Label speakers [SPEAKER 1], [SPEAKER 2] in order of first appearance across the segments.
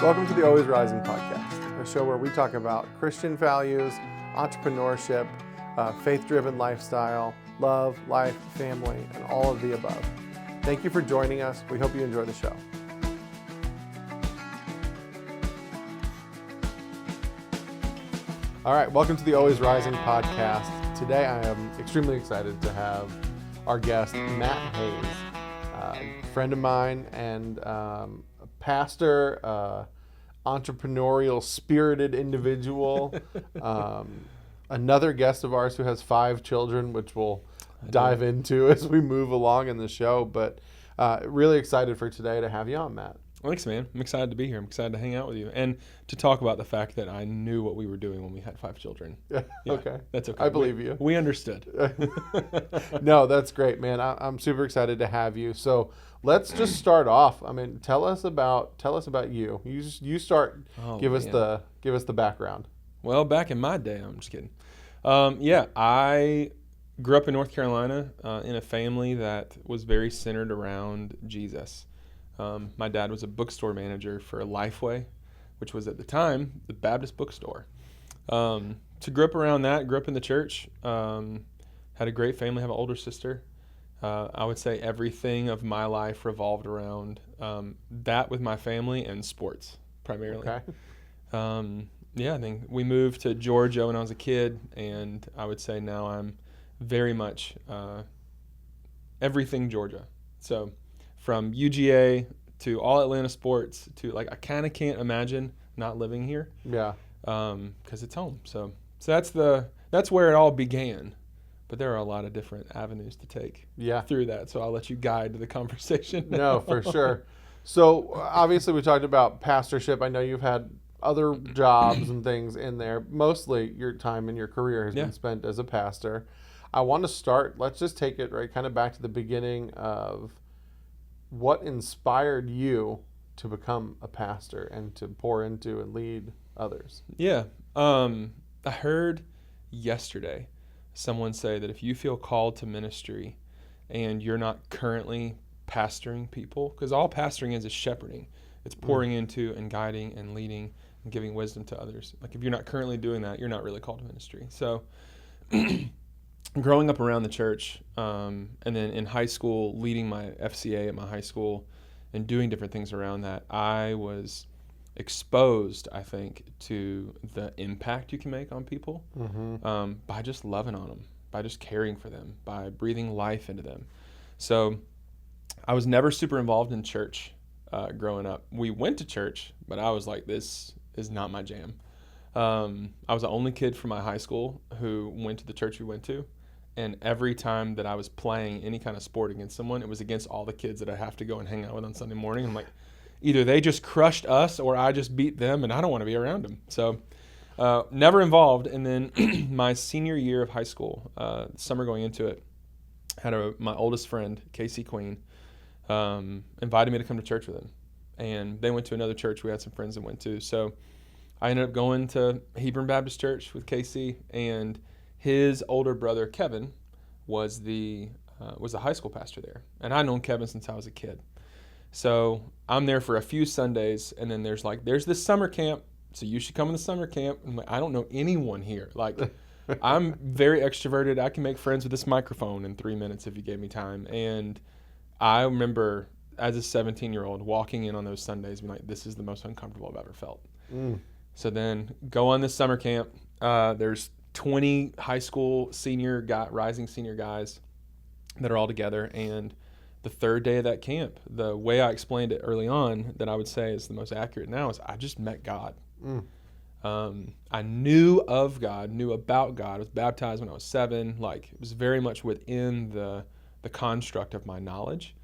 [SPEAKER 1] Welcome to the Always Rising podcast, a show where we talk about Christian values, entrepreneurship, faith-driven lifestyle, love, life, family, and all of the above. Thank you for joining us. We hope you enjoy the show. All right, welcome to the Always Rising podcast. Today I am extremely excited to have our guest, Matt Hayes, a friend of mine and a pastor, entrepreneurial, spirited individual, another guest of ours who has 5 children, which we'll dive into as we move along in the show. But really excited for today to have you on, Matt.
[SPEAKER 2] Thanks, man. I'm excited to be here. I'm excited to hang out with you and to talk about the fact that I knew what we were doing when we had 5 children.
[SPEAKER 1] Yeah, okay.
[SPEAKER 2] That's okay.
[SPEAKER 1] I believe you.
[SPEAKER 2] We understood.
[SPEAKER 1] No, that's great, man. I'm super excited to have you. So let's just start off. I mean, tell us about you. You start. Give us the background.
[SPEAKER 2] Well, back in my day, I'm just kidding. I grew up in North Carolina in a family that was very centered around Jesus. My dad was a bookstore manager for Lifeway, which was at the time the Baptist bookstore. To grow up around that, grew up in the church, had a great family, have an older sister. I would say everything of my life revolved around that with my family and sports primarily.
[SPEAKER 1] Okay.
[SPEAKER 2] I think we moved to Georgia when I was a kid, and I would say now I'm very much everything Georgia. So from UGA to all Atlanta sports to I kind of can't imagine not living here.
[SPEAKER 1] Yeah.
[SPEAKER 2] Because it's home. So that's where it all began. But there are a lot of different avenues to take through that. So I'll let you guide the conversation now.
[SPEAKER 1] No, for sure. So obviously we talked about pastorship. I know you've had other jobs and things in there. Mostly your time in your career has been spent as a pastor. I want to start, let's just take it right kind of back to the beginning of what inspired you to become a pastor and to pour into and lead others.
[SPEAKER 2] Yeah. I heard yesterday someone say that if you feel called to ministry and you're not currently pastoring people, because all pastoring is shepherding. It's pouring into and guiding and leading and giving wisdom to others. Like if you're not currently doing that, you're not really called to ministry. So growing up around the church, and then in high school, leading my FCA at my high school and doing different things around that, I was exposed, I think, to the impact you can make on people by just loving on them, by just caring for them, by breathing life into them. So I was never super involved in church growing up. We went to church, but I was like, this is not my jam. I was the only kid from my high school who went to the church we went to. And every time that I was playing any kind of sport against someone, it was against all the kids that I have to go and hang out with on Sunday morning. I'm like, either they just crushed us or I just beat them, and I don't want to be around them. So never involved. And then my senior year of high school, summer going into it, had my oldest friend, Casey Queen, invited me to come to church with him. And they went to another church we had some friends that went to. So I ended up going to Hebron Baptist Church with Casey, and his older brother, Kevin, was the high school pastor there. And I'd known Kevin since I was a kid. So I'm there for a few Sundays, and then there's this summer camp, so you should come to the summer camp. I'm like, I don't know anyone here. Like, I'm very extroverted. I can make friends with this microphone in 3 minutes if you gave me time. And I remember as a 17-year-old walking in on those Sundays being like, this is the most uncomfortable I've ever felt. So then go on this summer camp. There's 20 high school rising senior guys that are all together. And the third day of that camp, the way I explained it early on that I would say is the most accurate now is I just met God. I knew of God, knew about God. I was baptized when I was 7. Like, it was very much within the construct of my knowledge,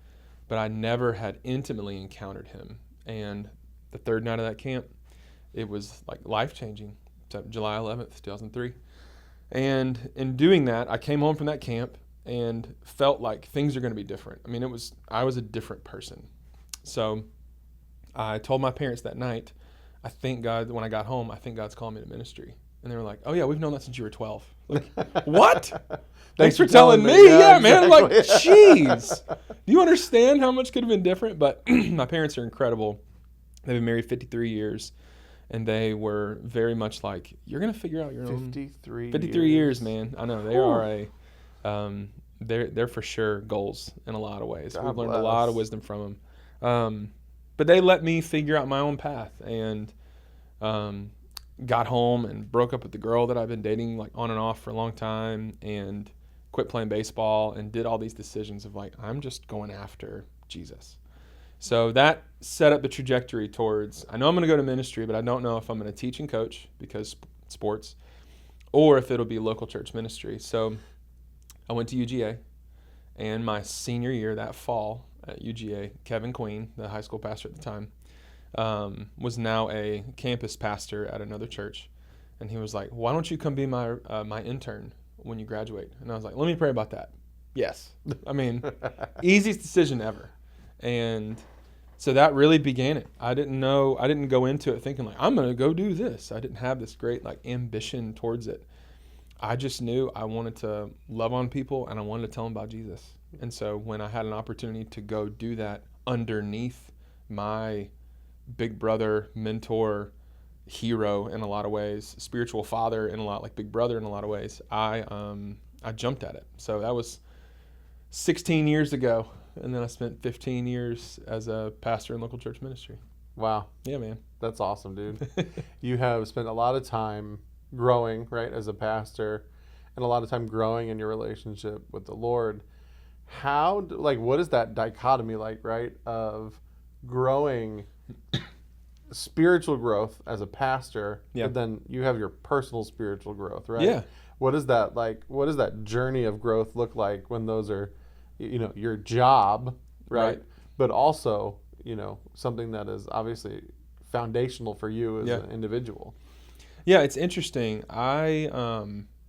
[SPEAKER 2] but I never had intimately encountered him. And the third night of that camp, it was like life-changing. July 11th, 2003. And in doing that, I came home from that camp and felt like things are going to be different. I mean, I was a different person. So I told my parents that night, I think God, when I got home, I think God's calling me to ministry. And they were like, oh yeah, we've known that since you were 12. Like, what? Thanks for telling me. Yeah, man. I'm like, jeez. Do you understand how much could have been different? But my parents are incredible. They've been married 53 years, and they were very much like, you're going to figure out your own. 53 years, man. I know. They are they're for sure goals in a lot of ways.
[SPEAKER 1] God
[SPEAKER 2] We've learned
[SPEAKER 1] bless.
[SPEAKER 2] a lot of wisdom from them. But they let me figure out my own path, and got home and broke up with the girl that I've been dating like on and off for a long time, and quit playing baseball, and did all these decisions of like, I'm just going after Jesus. So that set up the trajectory towards, I know I'm going to go to ministry, but I don't know if I'm going to teach and coach because sports, or if it'll be local church ministry. So I went to UGA, and my senior year that fall at UGA, Kevin Queen, the high school pastor at the time, was now a campus pastor at another church. And he was like, why don't you come be my intern when you graduate? And I was like, let me pray about that. Yes. I mean, easiest decision ever. And so that really began it. I didn't go into it thinking like, I'm going to go do this. I didn't have this great like ambition towards it. I just knew I wanted to love on people, and I wanted to tell them about Jesus. And so when I had an opportunity to go do that underneath my big brother, mentor, hero in a lot of ways, spiritual father in a lot, like big brother in a lot of ways, I jumped at it. So that was 16 years ago. And then I spent 15 years as a pastor in local church ministry.
[SPEAKER 1] Wow.
[SPEAKER 2] Yeah, man.
[SPEAKER 1] That's awesome, dude. You have spent a lot of time growing, right, as a pastor, and a lot of time growing in your relationship with the Lord. What is that dichotomy like, right, of growing spiritual growth as a pastor,
[SPEAKER 2] Yeah.
[SPEAKER 1] but then you have your personal spiritual growth, right?
[SPEAKER 2] Yeah.
[SPEAKER 1] What is that like? What does that journey of growth look like when those are, your job, right? But also, something that is obviously foundational for you as an individual.
[SPEAKER 2] Yeah, it's interesting. I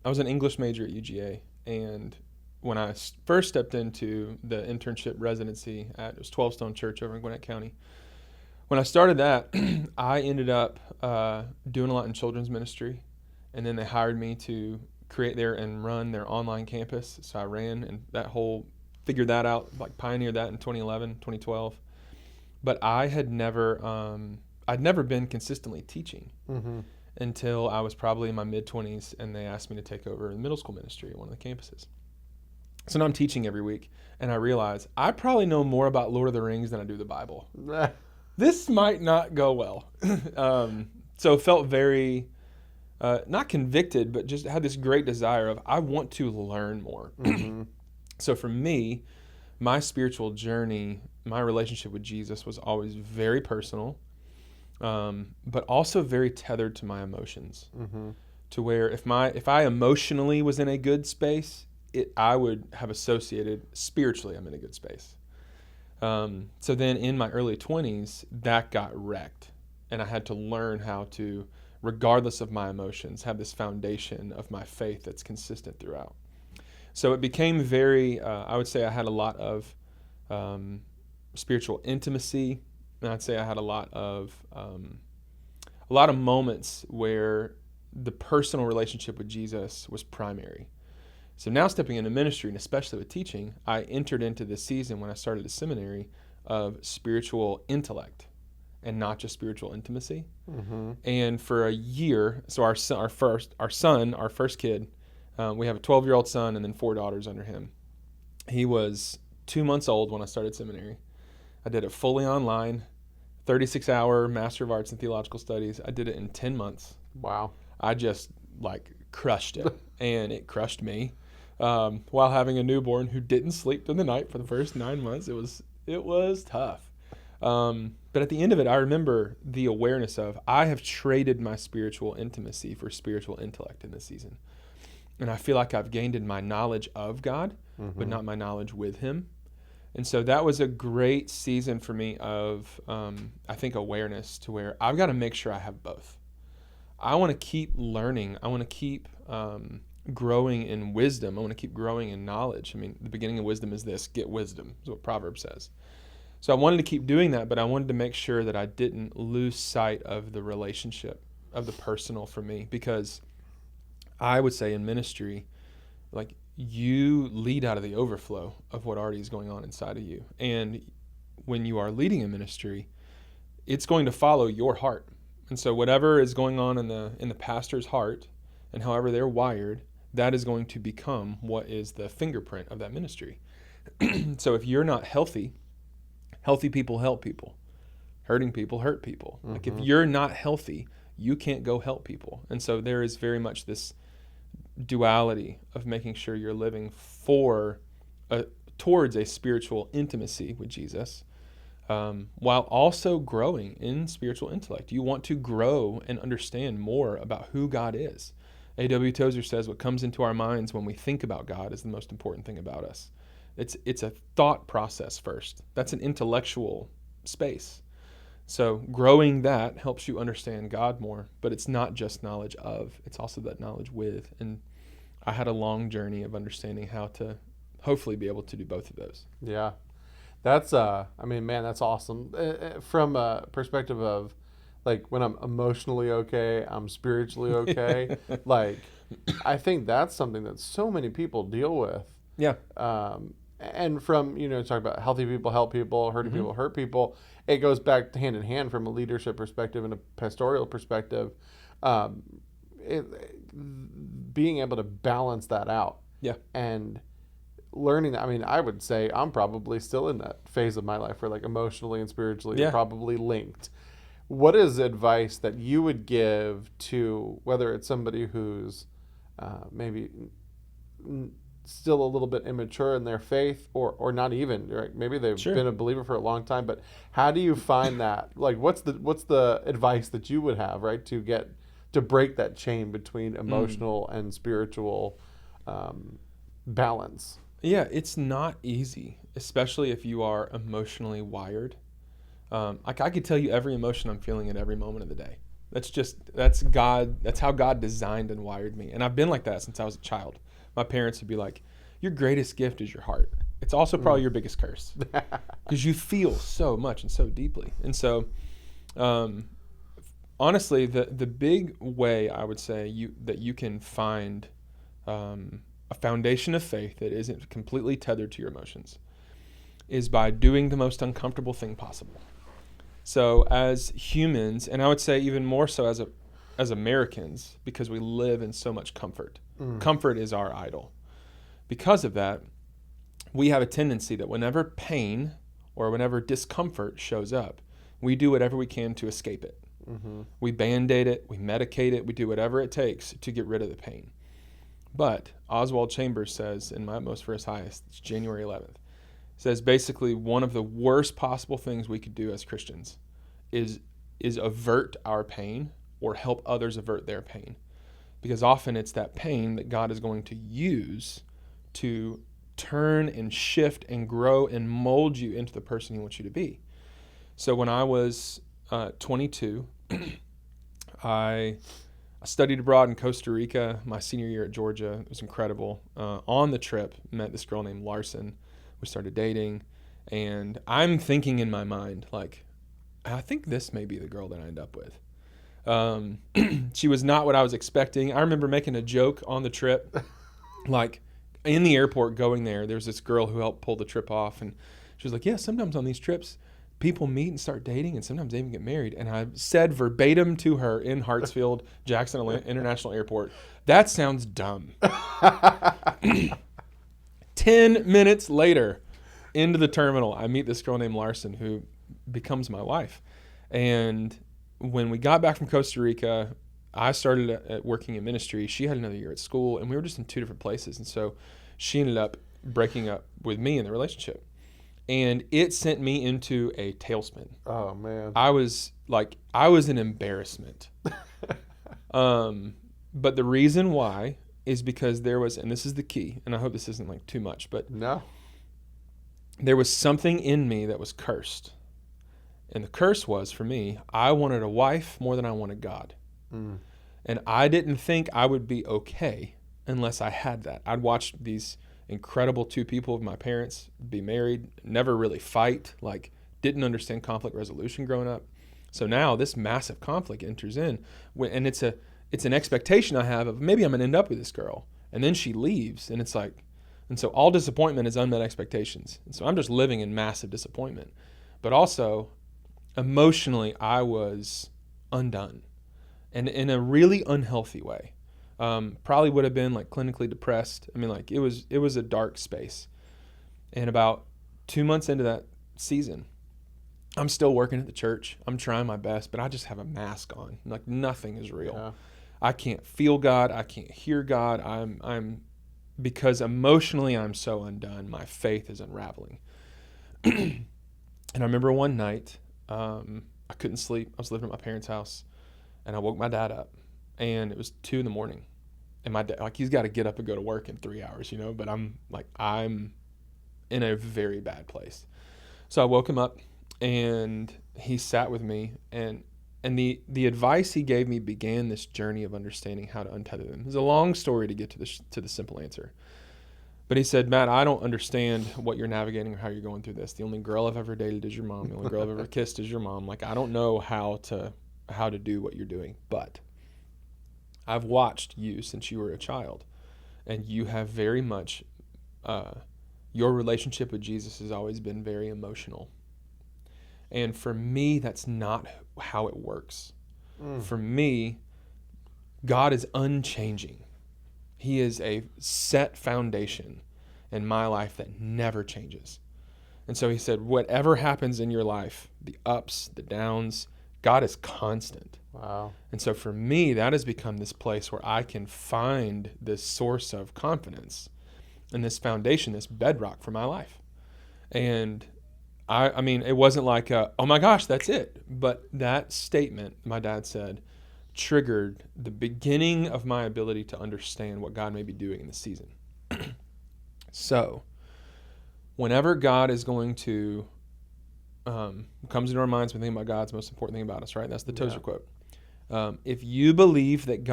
[SPEAKER 2] was an English major at UGA, and when I first stepped into the internship residency it was 12 Stone Church over in Gwinnett County, when I started that, I ended up doing a lot in children's ministry, and then they hired me to create and run their online campus. So I ran and figured that out, like pioneered that in 2011, 2012. But I had I'd never been consistently teaching until I was probably in my mid-20s, and they asked me to take over the middle school ministry at one of the campuses. So now I'm teaching every week, and I realize I probably know more about Lord of the Rings than I do the Bible. This might not go well. So felt very, not convicted, but just had this great desire of, I want to learn more. So for me, my spiritual journey, my relationship with Jesus was always very personal, but also very tethered to my emotions. To where if I emotionally was in a good space, I would have associated spiritually I'm in a good space. So then in my early 20s, that got wrecked. And I had to learn how to, regardless of my emotions, have this foundation of my faith that's consistent throughout. So it became very, I would say I had a lot of spiritual intimacy. And I'd say I had a lot of moments where the personal relationship with Jesus was primary. So now stepping into ministry, and especially with teaching, I entered into this season when I started the seminary of spiritual intellect and not just spiritual intimacy. And for a year, so our first kid, we have a 12-year-old son and then 4 daughters under him. He was 2 months old when I started seminary. I did it fully online, 36-hour Master of Arts in Theological Studies. I did it in 10 months.
[SPEAKER 1] Wow.
[SPEAKER 2] I just crushed it, and it crushed me. While having a newborn who didn't sleep through the night for the first 9 months. It was tough. But at the end of it, I remember the awareness of, I have traded my spiritual intimacy for spiritual intellect in this season. And I feel like I've gained in my knowledge of God, but not my knowledge with him. And so that was a great season for me of, I think, awareness to where I've got to make sure I have both. I want to keep learning. I want to keep growing in wisdom. I want to keep growing in knowledge. I mean, the beginning of wisdom is this: get wisdom, is what Proverbs says. So I wanted to keep doing that, but I wanted to make sure that I didn't lose sight of the relationship, of the personal for me, because I would say in ministry, like, you lead out of the overflow of what already is going on inside of you. And when you are leading a ministry, it's going to follow your heart. And so whatever is going on in the pastor's heart and however they're wired, that is going to become what is the fingerprint of that ministry. So if you're not healthy, healthy people help people. Hurting people hurt people. Mm-hmm. Like if you're not healthy, you can't go help people. And so there is very much this duality of making sure you're living towards a spiritual intimacy with Jesus, while also growing in spiritual intellect. You want to grow and understand more about who God is. A.W. Tozer says what comes into our minds when we think about God is the most important thing about us. It's a thought process first. That's an intellectual space. So growing that helps you understand God more, but it's not just knowledge of, it's also that knowledge with. And I had a long journey of understanding how to hopefully be able to do both of those.
[SPEAKER 1] Yeah. That's, that's awesome. From a perspective of, like, when I'm emotionally okay, I'm spiritually okay. Like, I think that's something that so many people deal with.
[SPEAKER 2] Yeah.
[SPEAKER 1] And from, talk about healthy people help people, hurting people hurt people. It goes back hand in hand from a leadership perspective and a pastoral perspective. Being able to balance that out.
[SPEAKER 2] Yeah.
[SPEAKER 1] And learning that. I mean, I would say I'm probably still in that phase of my life where, like, emotionally and spiritually are probably linked. What is advice that you would give to, whether it's somebody who's maybe still a little bit immature in their faith, or not even, right? Maybe they've been a believer for a long time, but how do you find that? Like, what's the advice that you would have, right, to break that chain between emotional and spiritual balance?
[SPEAKER 2] Yeah, it's not easy, especially if you are emotionally wired. I could tell you every emotion I'm feeling at every moment of the day. That's God. That's how God designed and wired me. And I've been like that since I was a child. My parents would be like, your greatest gift is your heart. It's also probably your biggest curse because you feel so much and so deeply. And so, honestly, the big way I would say that you can find a foundation of faith that isn't completely tethered to your emotions is by doing the most uncomfortable thing possible. So as humans, and I would say even more so as Americans, because we live in so much comfort. Comfort is our idol. Because of that, we have a tendency that whenever pain or whenever discomfort shows up, we do whatever we can to escape it. Mm-hmm. We Band-Aid it, we medicate it, we do whatever it takes to get rid of the pain. But Oswald Chambers says in My Utmost for His Highest, it's January 11th, says basically one of the worst possible things we could do as Christians is avert our pain or help others avert their pain. Because often it's that pain that God is going to use to turn and shift and grow and mold you into the person He wants you to be. So when I was 22, I studied abroad in Costa Rica my senior year at Georgia. It was incredible. On the trip, met this girl named Larson. We started dating, and I'm thinking in my mind, like, I think this may be the girl that I end up with. She was not what I was expecting. I remember making a joke on the trip, like in the airport going there was this girl who helped pull the trip off, and she was like, yeah, sometimes on these trips people meet and start dating, and sometimes they even get married. And I said verbatim to her in Hartsfield Jackson International Airport, that sounds dumb. 10 minutes later, into the terminal, I meet this girl named Larson who becomes my wife. And when we got back from Costa Rica, I started working in ministry. She had another year at school, and we were just in two different places. And so she ended up breaking up with me in the relationship. And it sent me into a tailspin.
[SPEAKER 1] Oh, man.
[SPEAKER 2] I was an embarrassment. But the reason why is because there was, and this is the key, and I hope this isn't like too much, but
[SPEAKER 1] no,
[SPEAKER 2] there was something in me that was cursed. And the curse was, for me, I wanted a wife more than I wanted God. Mm. And I didn't think I would be okay unless I had that. I'd watched these incredible two people of my parents be married, never really fight, like didn't understand conflict resolution growing up. So now this massive conflict enters in, and it's an expectation I have of maybe I'm going to end up with this girl. And then she leaves, and it's like, and so all disappointment is unmet expectations. And so I'm just living in massive disappointment. But also, emotionally, I was undone, and in a really unhealthy way. Probably would have been like clinically depressed. I mean, like it was a dark space. And about 2 months into that season, I'm still working at the church. I'm trying my best, but I just have a mask on. Like nothing is real. Yeah. I can't feel God. I can't hear God. I'm because emotionally I'm so undone. My faith is unraveling. And I remember one night, I couldn't sleep. I was living at my parents' house, and I woke my dad up, and it was 2 a.m. And my dad, like, he's got to get up and go to work in 3 hours, but I'm in a very bad place. So I woke him up, and he sat with me, and the advice he gave me began this journey of understanding how to untether them. It's a long story to get to the simple answer. But he said, Matt, I don't understand what you're navigating or how you're going through this. The only girl I've ever dated is your mom. The only girl I've ever kissed is your mom. Like, I don't know how to do what you're doing. But I've watched you since you were a child, and you have very much, your relationship with Jesus has always been very emotional. And for me, that's not how it works. For me, God is unchanging. He is a set foundation in my life that never changes. And so he said, whatever happens in your life, the ups, the downs, God is constant.
[SPEAKER 1] Wow.
[SPEAKER 2] And so for me, that has become this place where I can find this source of confidence and this foundation, this bedrock for my life. And I mean, it wasn't like, oh my gosh, that's it. But that statement, my dad said, triggered the beginning of my ability to understand what God may be doing in the season. So, whenever God is going to, comes into our minds when we think about God's most important thing about us, right? That's the Tozer quote. If you believe that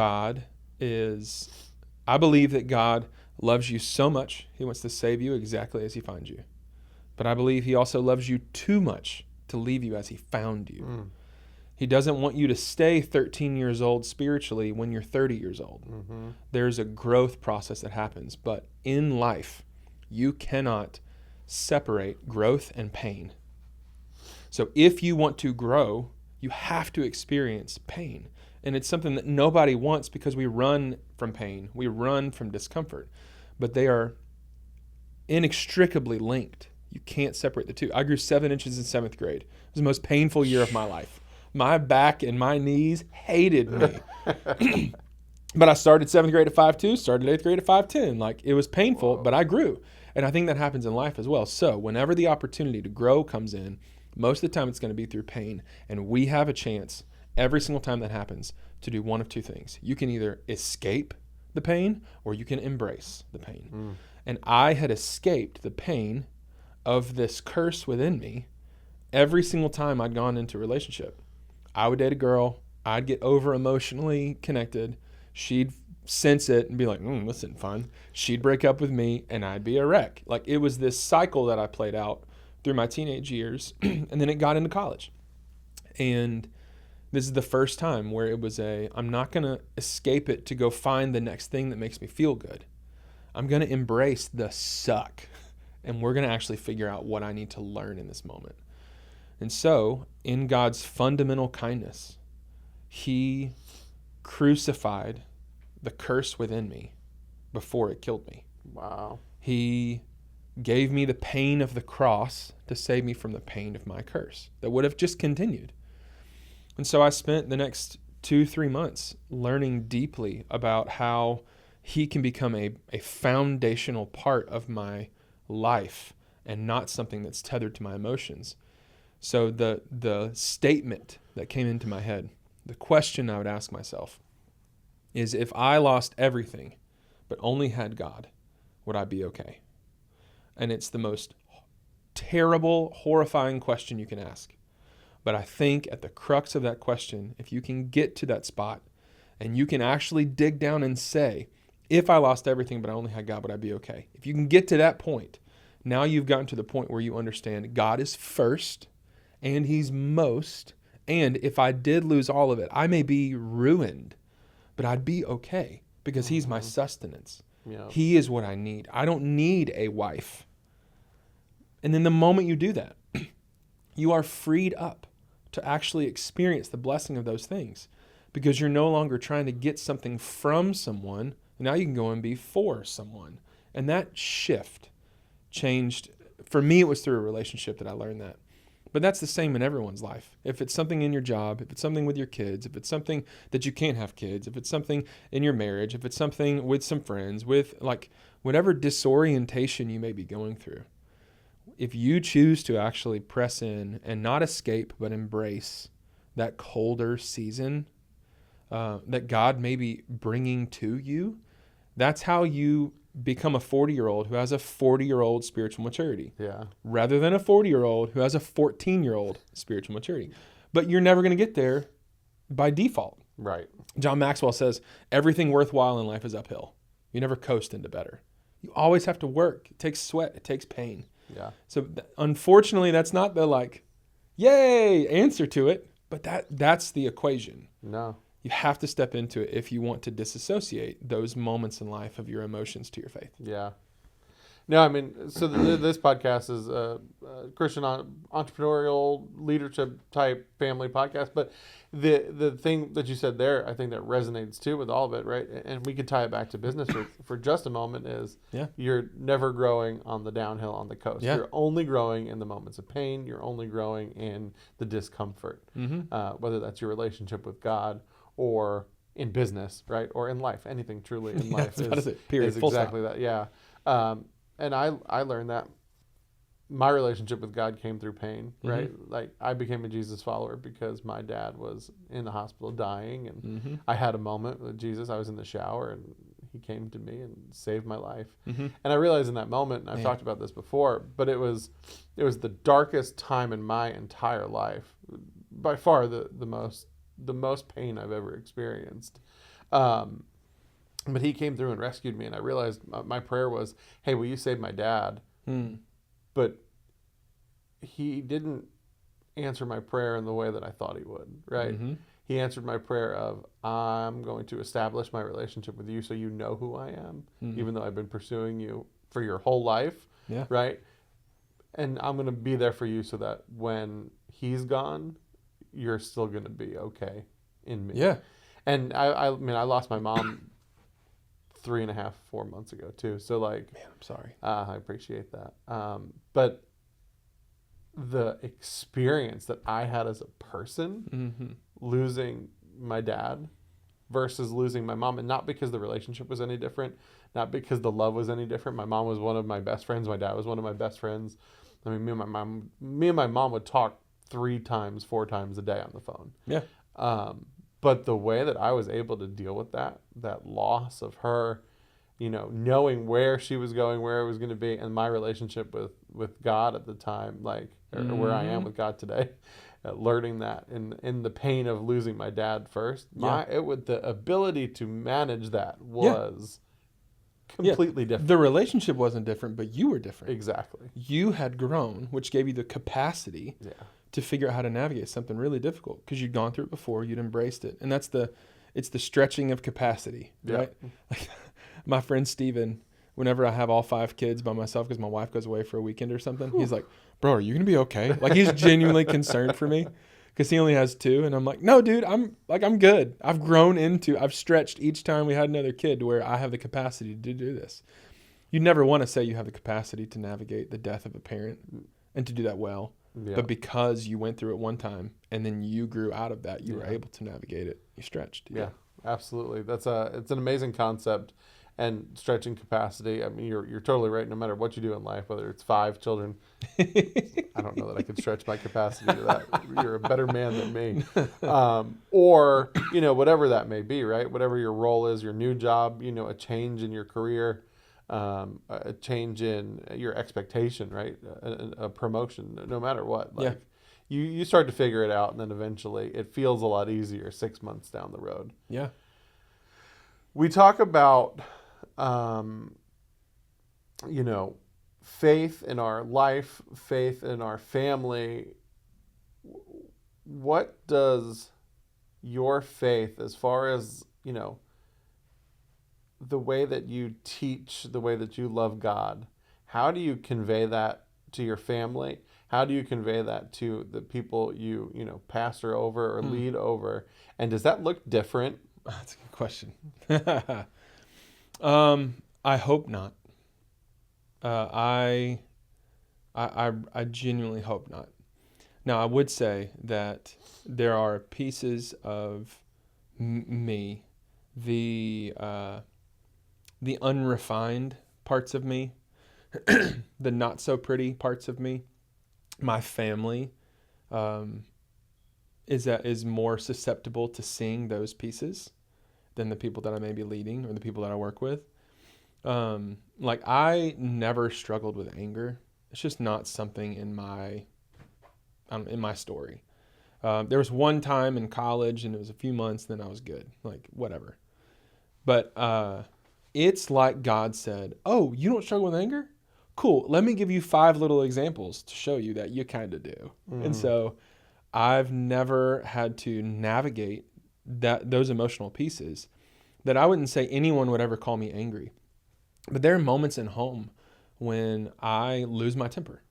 [SPEAKER 2] I believe that God loves you so much, he wants to save you exactly as he finds you. But I believe he also loves you too much to leave you as he found you. He doesn't want you to stay 13 years old spiritually when you're 30 years old. Mm-hmm. There's a growth process that happens. But in life, you cannot separate growth and pain. So if you want to grow, you have to experience pain. And it's something that nobody wants because we run from pain. We run from discomfort. But they are inextricably linked. You can't separate the two. I grew 7 inches in 7th grade. It was the most painful year of my life. My back and my knees hated me. But I started 7th grade at 5'2", started 8th grade at 5'10". Like, it was painful, but I grew. And I think that happens in life as well. So whenever the opportunity to grow comes in, most of the time it's going to be through pain. And we have a chance every single time that happens to do one of two things. You can either escape the pain or you can embrace the pain. And I had escaped the pain of this curse within me every single time I'd gone into a relationship. I would date a girl, I'd get over emotionally connected, she'd sense it and be like, this isn't fun. She'd break up with me and I'd be a wreck. Like, it was this cycle that I played out through my teenage years, and then it got into college. And this is the first time where it was I'm not going to escape it to go find the next thing that makes me feel good. I'm going to embrace the suck, and we're going to actually figure out what I need to learn in this moment. And so, in God's fundamental kindness, he crucified the curse within me before it killed me.
[SPEAKER 1] Wow.
[SPEAKER 2] He gave me the pain of the cross to save me from the pain of my curse that would have just continued. And so I spent the next 2-3 months learning deeply about how he can become a foundational part of my life and not something that's tethered to my emotions. So the statement that came into my head, the question I would ask myself is, if I lost everything but only had God, would I be okay? And it's the most terrible, horrifying question you can ask. But I think at the crux of that question, if you can get to that spot and you can actually dig down and say, if I lost everything but I only had God, would I be okay? If you can get to that point, now you've gotten to the point where you understand God is first and he's most, and if I did lose all of it, I may be ruined, but I'd be okay because he's my sustenance.
[SPEAKER 1] Yeah.
[SPEAKER 2] He is what I need. I don't need a wife. And then the moment you do that, you are freed up to actually experience the blessing of those things, because you're no longer trying to get something from someone. Now you can go and be for someone. And that shift changed. For me, it was through a relationship that I learned that. But that's the same in everyone's life. If it's something in your job, if it's something with your kids, if it's something that you can't have kids, if it's something in your marriage, if it's something with some friends, with like whatever disorientation you may be going through, if you choose to actually press in and not escape, but embrace that colder season that God may be bringing to you, that's how you become a 40-year-old who has a 40-year-old spiritual maturity, rather than a 40-year-old who has a 14-year-old spiritual maturity. But you're never going to get there by default.
[SPEAKER 1] Right.
[SPEAKER 2] John Maxwell says, everything worthwhile in life is uphill. You never coast into better. You always have to work. It takes sweat. It takes pain.
[SPEAKER 1] Yeah.
[SPEAKER 2] So unfortunately, that's not the like, yay, answer to it, but that's the equation.
[SPEAKER 1] No.
[SPEAKER 2] You have to step into it if you want to disassociate those moments in life of your emotions to your faith.
[SPEAKER 1] Yeah. No, I mean, so this podcast is a Christian entrepreneurial leadership type family podcast, but the thing that you said there, I think that resonates too with all of it, right? And we could tie it back to business for just a moment is you're never growing on the downhill on the coast. Yeah. You're only growing in the moments of pain. You're only growing in the discomfort, whether that's your relationship with God or in business, right? Or in life, anything truly in life is exactly that. Yeah. And I learned that my relationship with God came through pain, right? Like I became a Jesus follower because my dad was in the hospital dying, and I had a moment with Jesus. I was in the shower and he came to me and saved my life. And I realized in that moment, and I've talked about this before, but it was the darkest time in my entire life, by far the most pain I've ever experienced. But he came through and rescued me, and I realized my prayer was, hey, will you save my dad? But he didn't answer my prayer in the way that I thought he would, right? He answered my prayer of, I'm going to establish my relationship with you so you know who I am, even though I've been pursuing you for your whole life, right? And I'm going to be there for you so that when he's gone, you're still going to be okay in me. Yeah. And I mean, I lost my mom 3.5, 4 months ago too. So like,
[SPEAKER 2] man, I'm sorry.
[SPEAKER 1] I appreciate that. But the experience that I had as a person losing my dad versus losing my mom, and not because the relationship was any different, not because the love was any different. My mom was one of my best friends. My dad was one of my best friends. I mean, me and my mom would talk 3 times, 4 times a day on the phone. Yeah. But the way that I was able to deal with that loss of her, knowing where she was going, where it was going to be, and my relationship with God at the time, like, or where I am with God today, learning that in the pain of losing my dad first, the ability to manage that was completely different.
[SPEAKER 2] The relationship wasn't different, but you were different.
[SPEAKER 1] Exactly.
[SPEAKER 2] You had grown, which gave you the capacity to figure out how to navigate something really difficult because you'd gone through it before, you'd embraced it. And it's the stretching of capacity, right? Like my friend Steven, whenever I have all 5 kids by myself because my wife goes away for a weekend or something, he's like, bro, are you going to be okay? Like he's genuinely concerned for me because he only has 2. And I'm like, no, dude, I'm good. I've stretched each time we had another kid to where I have the capacity to do this. You never want to say you have the capacity to navigate the death of a parent and to do that well. Yeah. But because you went through it one time and then you grew out of that, you were able to navigate it. You stretched.
[SPEAKER 1] Yeah, absolutely. It's an amazing concept, and stretching capacity. I mean, you're totally right. No matter what you do in life, whether it's 5 children, I don't know that I could stretch my capacity to that. You're a better man than me. Or, whatever that may be, right? Whatever your role is, your new job, a change in your career, a change in your expectation, right? A promotion, no matter what. Like, you start to figure it out, and then eventually it feels a lot easier 6 months down the road. Yeah. We talk about, faith in our life, faith in our family. What does your faith, as far as, the way that you teach, the way that you love God, how do you convey that to your family? how do you convey that to the people you pastor over or lead over? And does that look different?
[SPEAKER 2] That's a good question. I hope not. I genuinely hope not. Now, I would say that there are pieces of me, the unrefined parts of me, the not so pretty parts of me, my family, is more susceptible to seeing those pieces than the people that I may be leading or the people that I work with. Like I never struggled with anger. It's just not something in my story. There was one time in college and it was a few months, then I was good, like whatever. But it's like God said, oh, you don't struggle with anger? Cool. Let me give you 5 little examples to show you that you kind of do. And so I've never had to navigate those emotional pieces that I wouldn't say anyone would ever call me angry. But there are moments in home when I lose my temper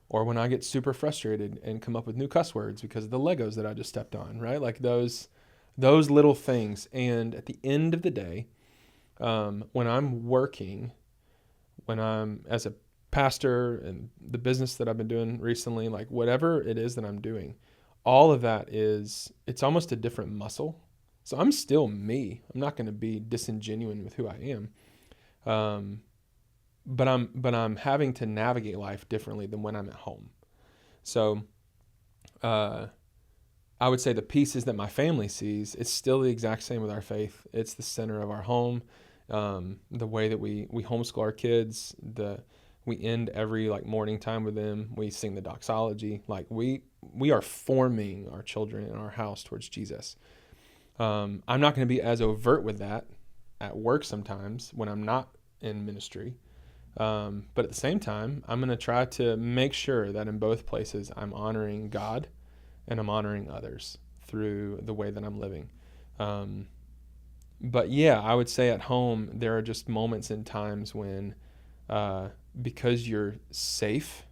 [SPEAKER 2] or when I get super frustrated and come up with new cuss words because of the Legos that I just stepped on, right? Like those little things. And at the end of the day, when I'm working, when I'm as a pastor and the business that I've been doing recently, like whatever it is that I'm doing, all of that it's almost a different muscle. So I'm still me. I'm not going to be disingenuous with who I am. But I'm having to navigate life differently than when I'm at home. So I would say the pieces that my family sees, it's still the exact same with our faith. It's the center of our home. The way that we homeschool our kids, we end every like morning time with them. We sing the doxology. Like we are forming our children in our house towards Jesus. I'm not going to be as overt with that at work sometimes when I'm not in ministry. But at the same time, I'm going to try to make sure that in both places I'm honoring God and I'm honoring others through the way that I'm living. But yeah, I would say at home, there are just moments and times when, because you're safe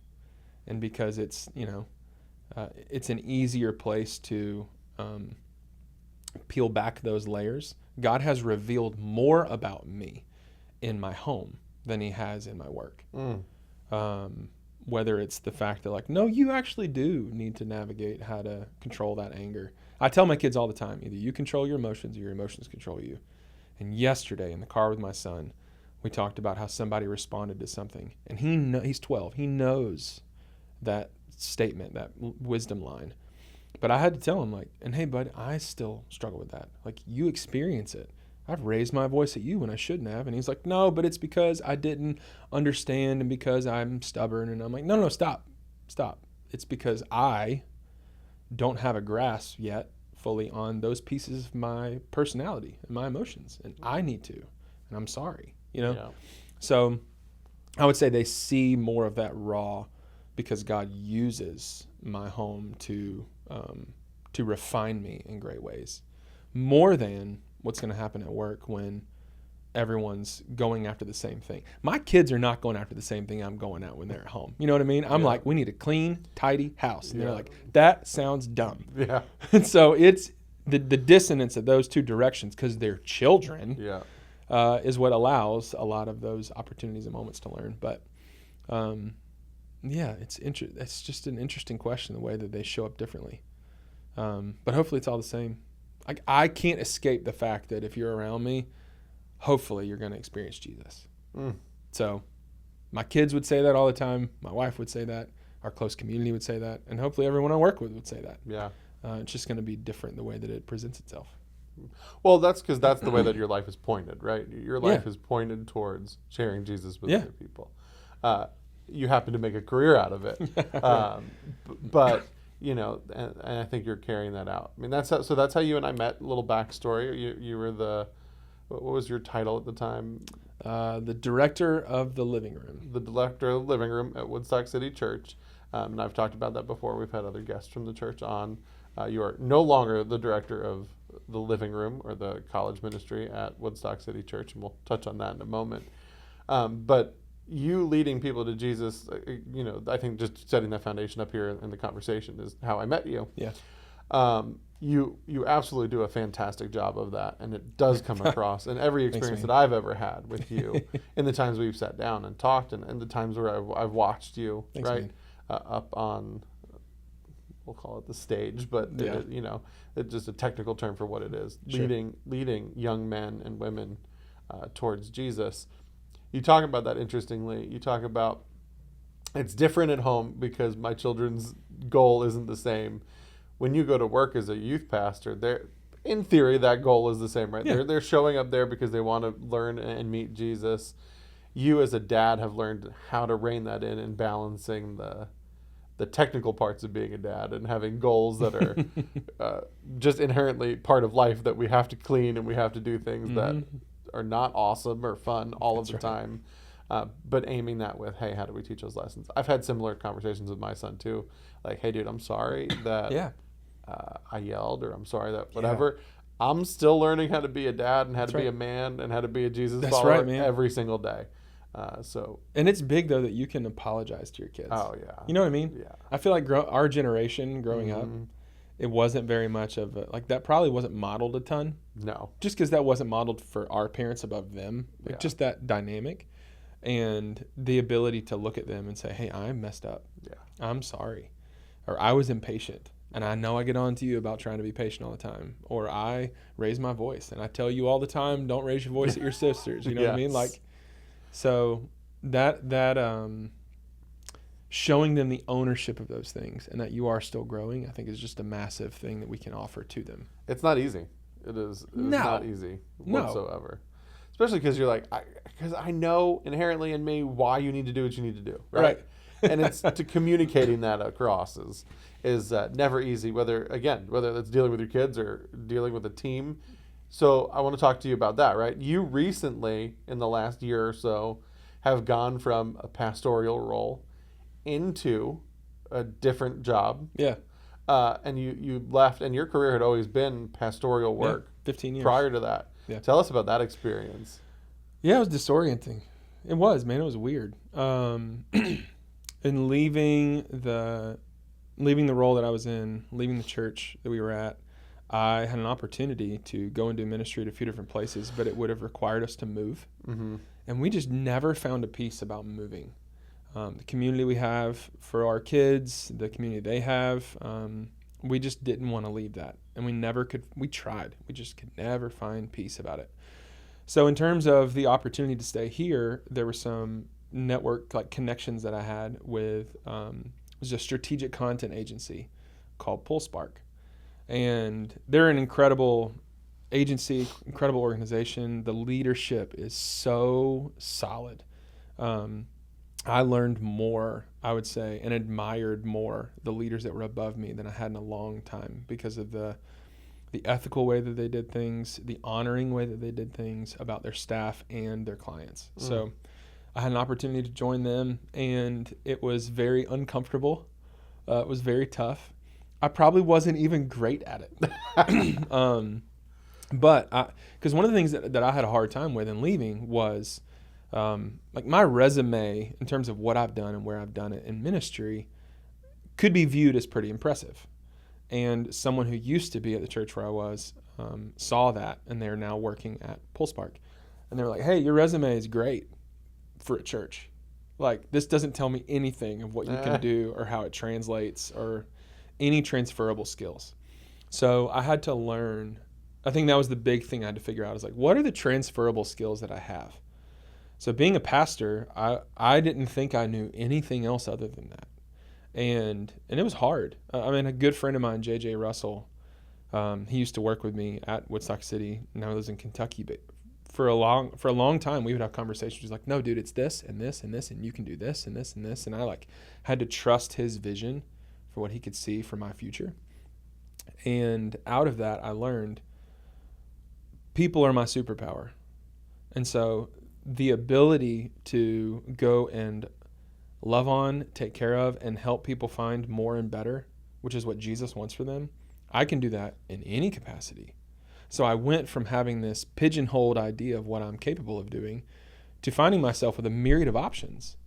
[SPEAKER 2] and because it's an easier place to peel back those layers. God has revealed more about me in my home than he has in my work. Whether it's the fact that like, no, you actually do need to navigate how to control that anger. I tell my kids all the time, either you control your emotions or your emotions control you. And yesterday in the car with my son, we talked about how somebody responded to something. And he's 12. He knows that statement, that wisdom line. But I had to tell him like, and hey, bud, I still struggle with that. Like you experience it. I've raised my voice at you when I shouldn't have. And he's like, no, but it's because I didn't understand and because I'm stubborn. And I'm like, no, stop. It's because I don't have a grasp yet fully on those pieces of my personality and my emotions. And I need to, and I'm sorry, Yeah. So I would say they see more of that raw because God uses my home to refine me in great ways, more than what's going to happen at work when everyone's going after the same thing. My kids are not going after the same thing I'm going at when they're at home. You know what I mean? I'm like, we need a clean, tidy house. And they're like, that sounds dumb. Yeah. And so it's the dissonance of those two directions because they're children is what allows a lot of those opportunities and moments to learn. But it's just an interesting question, the way that they show up differently. But hopefully it's all the same. I can't escape the fact that if you're around me, hopefully you're going to experience Jesus. So my kids would say that all the time. My wife would say that. Our close community would say that. And hopefully everyone I work with would say that. Yeah. It's just going to be different the way that it presents itself.
[SPEAKER 1] Well, that's because that's the way that your life is pointed, right? Your life is pointed towards sharing Jesus with other people. You happen to make a career out of it. But... and I think you're carrying that out. I mean, that's how you and I met. A little backstory. You were what was your title at the time?
[SPEAKER 2] The director of the living room.
[SPEAKER 1] The director of the living room at Woodstock City Church. And I've talked about that before. We've had other guests from the church on. You are no longer the director of the living room or the college ministry at Woodstock City Church, and we'll touch on that in a moment. But you leading people to Jesus, I think just setting that foundation up here in the conversation is how I met you.
[SPEAKER 2] Yeah.
[SPEAKER 1] You absolutely do a fantastic job of that, and it does come across in every experience that I've ever had with you, in the times we've sat down and talked, and the times where I've watched you,
[SPEAKER 2] Thanks,
[SPEAKER 1] right, up on, we'll call it the stage, but it's just a technical term for what it is,
[SPEAKER 2] Sure.
[SPEAKER 1] leading young men and women towards Jesus. You talk about that interestingly. You talk about it's different at home because my children's goal isn't the same. When you go to work as a youth pastor, in theory, that goal is the same, right?
[SPEAKER 2] Yeah.
[SPEAKER 1] They're showing up there because they want to learn and meet Jesus. You as a dad have learned how to rein that in and balancing the technical parts of being a dad and having goals that are just inherently part of life, that we have to clean and we have to do things that are not awesome or fun all of the time. But aiming that with, hey, how do we teach those lessons? I've had similar conversations with my son too. Like, hey, dude, I'm sorry that I yelled, or I'm sorry that whatever. Yeah. I'm still learning how to be a dad and how to be a man and how to be a Jesus follower every single day.
[SPEAKER 2] And it's big, though, that you can apologize to your kids.
[SPEAKER 1] Oh, yeah.
[SPEAKER 2] You know what I mean?
[SPEAKER 1] Yeah.
[SPEAKER 2] I feel like our generation growing up, it wasn't very much of that probably wasn't modeled a ton.
[SPEAKER 1] No.
[SPEAKER 2] Just because that wasn't modeled for our parents above them. Just that dynamic. And the ability to look at them and say, hey, I messed up.
[SPEAKER 1] Yeah.
[SPEAKER 2] I'm sorry. Or I was impatient. And I know I get on to you about trying to be patient all the time. Or I raise my voice. And I tell you all the time, don't raise your voice at your sisters. You know what I mean? Like, so that showing them the ownership of those things and that you are still growing, I think is just a massive thing that we can offer to them.
[SPEAKER 1] It's not easy. It is not easy whatsoever. Especially because you're like, because I know inherently in me why you need to do what you need to do, right? And it's to communicating that across is never easy. Whether that's dealing with your kids or dealing with a team. So I want to talk to you about that, right? You recently, in the last year or so, have gone from a pastoral role into a different job.
[SPEAKER 2] Yeah.
[SPEAKER 1] And you left, and your career had always been pastoral work.
[SPEAKER 2] 15 years.
[SPEAKER 1] Prior to that. Yeah. Tell us about that experience.
[SPEAKER 2] Yeah, it was disorienting. It was, man. It was weird. And leaving the role that I was in, leaving the church that we were at, I had an opportunity to go and do ministry at a few different places, but it would have required us to move. Mm-hmm. And we just never found a peace about moving. The community we have for our kids, the community they have, we just didn't want to leave that. And we never could. We tried. We just could never find peace about it. So in terms of the opportunity to stay here, there were some network connections that I had with it was a strategic content agency called PulseSpark. And they're an incredible agency, incredible organization. The leadership is so solid. I learned more, I would say, and admired more the leaders that were above me than I had in a long time because of the ethical way that they did things, the honoring way that they did things about their staff and their clients. So I had an opportunity to join them, and it was very uncomfortable. It was very tough. I probably wasn't even great at it. But because one of the things that I had a hard time with in leaving was my resume in terms of what I've done and where I've done it in ministry could be viewed as pretty impressive. And someone who used to be at the church where I was saw that, and they're now working at PulseSpark. And they were like, hey, your resume is great for a church. Like, this doesn't tell me anything of what you can do or how it translates or any transferable skills. So I had to learn. I think that was the big thing I had to figure out is like, what are the transferable skills that I have? So being a pastor, I didn't think I knew anything else other than that. And it was hard. A good friend of mine, J.J. Russell, he used to work with me at Woodstock City. Now he lives in Kentucky. But for a long time, we would have conversations. He's like, no, dude, it's this and this and this, and you can do this and this and this. And I had to trust his vision for what he could see for my future. And out of that, I learned people are my superpower. And so the ability to go and love on, take care of, and help people find more and better, which is what Jesus wants for them, I can do that in any capacity. So I went from having this pigeonholed idea of what I'm capable of doing to finding myself with a myriad of options.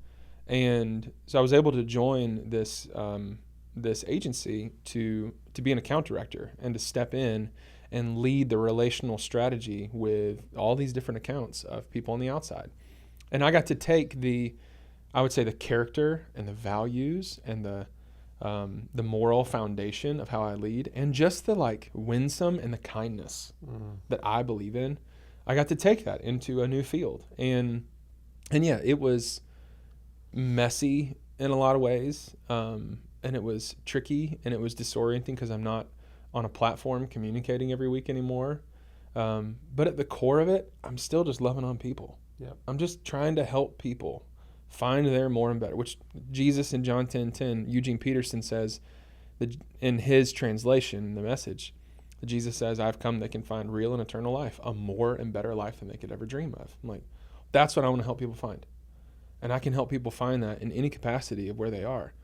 [SPEAKER 2] And so I was able to join this this agency to be an account director and to step in and lead the relational strategy with all these different accounts of people on the outside. And I got to take I would say the character and the values and the moral foundation of how I lead, and just the like winsome and the kindness that I believe in. I got to take that into a new field. And yeah, it was messy in a lot of ways. And it was tricky and it was disorienting because I'm not on a platform communicating every week anymore. But at the core of it, I'm still just loving on people.
[SPEAKER 1] Yep.
[SPEAKER 2] I'm just trying to help people find their more and better, which Jesus in John 10:10, Eugene Peterson says that in his translation, the Message, Jesus says, I've come they can find real and eternal life, a more and better life than they could ever dream of. I'm like, that's what I want to help people find. And I can help people find that in any capacity of where they are.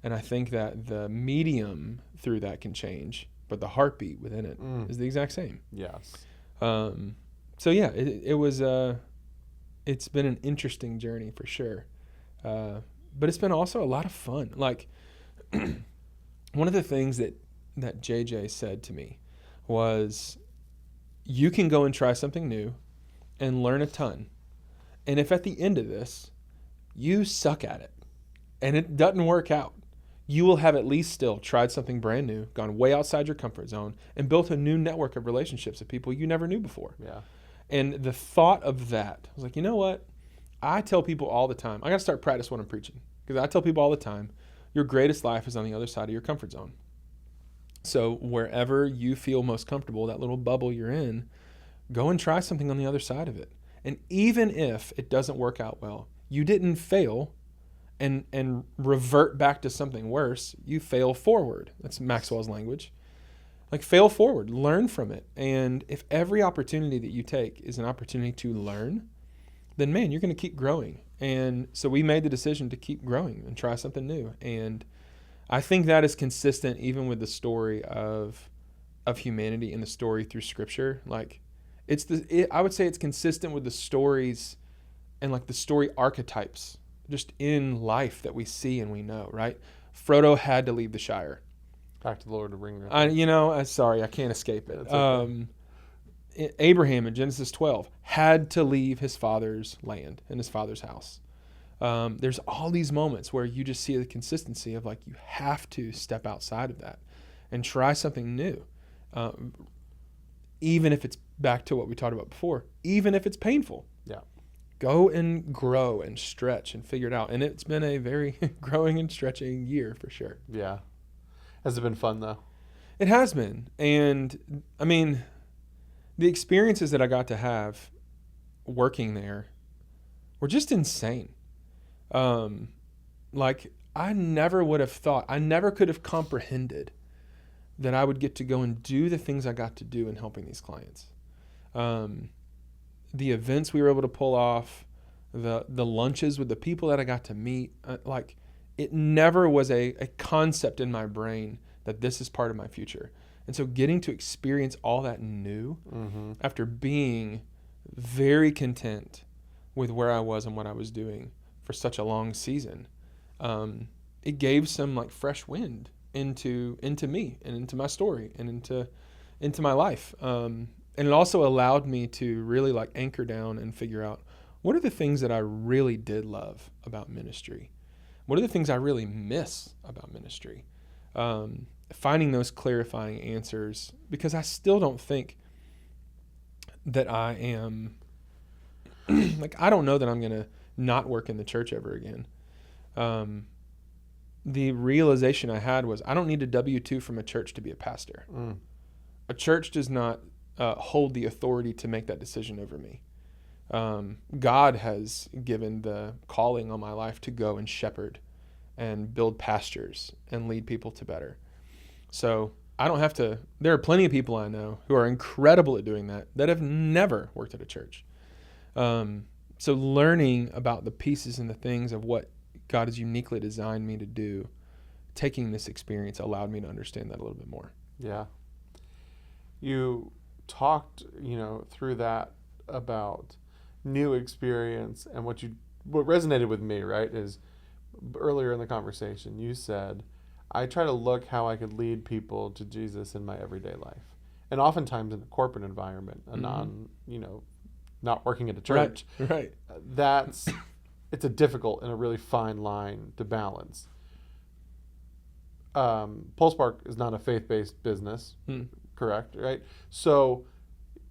[SPEAKER 2] And I think that the medium through that can change, but the heartbeat within it is the exact same.
[SPEAKER 1] Yes.
[SPEAKER 2] So yeah, it was, it's been an interesting journey for sure. But it's been also a lot of fun. Like one of the things that JJ said to me was, you can go and try something new and learn a ton. And if at the end of this, you suck at it and it doesn't work out, you will have at least still tried something brand new, gone way outside your comfort zone, and built a new network of relationships with people you never knew before.
[SPEAKER 1] Yeah.
[SPEAKER 2] And the thought of that, I was like, you know what? I tell people all the time, I got to start practice what I'm preaching, because I tell people all the time, your greatest life is on the other side of your comfort zone. So wherever you feel most comfortable, that little bubble you're in, go and try something on the other side of it. And even if it doesn't work out well, you didn't fail and revert back to something worse. You fail forward. That's Maxwell's language. Like, fail forward, learn from it. And if every opportunity that you take is an opportunity to learn, then man, you're going to keep growing. And so we made the decision to keep growing and try something new. And I think that is consistent even with the story of humanity and the story through Scripture. Like, I would say it's consistent with the stories and like the story archetypes just in life that we see and we know, right? Frodo had to leave the Shire.
[SPEAKER 1] Back to the Lord of the Rings.
[SPEAKER 2] Sorry, I can't escape it.
[SPEAKER 1] Okay.
[SPEAKER 2] Abraham in Genesis 12 had to leave his father's land and his father's house. There's all these moments where you just see the consistency of like, you have to step outside of that and try something new. Even if it's back to what we talked about before, even if it's painful.
[SPEAKER 1] Yeah.
[SPEAKER 2] Go and grow and stretch and figure it out. And it's been a very growing and stretching year for sure.
[SPEAKER 1] Yeah. Has it been fun though?
[SPEAKER 2] It has been. And I mean, the experiences that I got to have working there were just insane. Like, I never would have thought, I never could have comprehended that I would get to go and do the things I got to do in helping these clients. The events we were able to pull off, the lunches with the people that I got to meet, like, it never was a concept in my brain that this is part of my future. And so getting to experience all that new after being very content with where I was and what I was doing for such a long season, it gave some like fresh wind into me and into my story and into my life. And it also allowed me to really like anchor down and figure out, what are the things that I really did love about ministry? What are the things I really miss about ministry? Finding those clarifying answers, because I still don't think that I am, like, I don't know that I'm going to not work in the church ever again. The realization I had was, I don't need a W-2 from a church to be a pastor. A church does not hold the authority to make that decision over me. God has given the calling on my life to go and shepherd and build pastures and lead people to better. So I don't have to, there are plenty of people I know who are incredible at doing that have never worked at a church. So learning about the pieces and the things of what God has uniquely designed me to do, taking this experience allowed me to understand that a little bit more.
[SPEAKER 1] Yeah. You talked, through that about, new experience, and what resonated with me, right, is earlier in the conversation you said, I try to look how I could lead people to Jesus in my everyday life, and oftentimes in a corporate environment, a non, not working at a church.
[SPEAKER 2] Right.
[SPEAKER 1] That's it's a difficult and a really fine line to balance. Pulse Park is not a faith-based business, correct? Right. So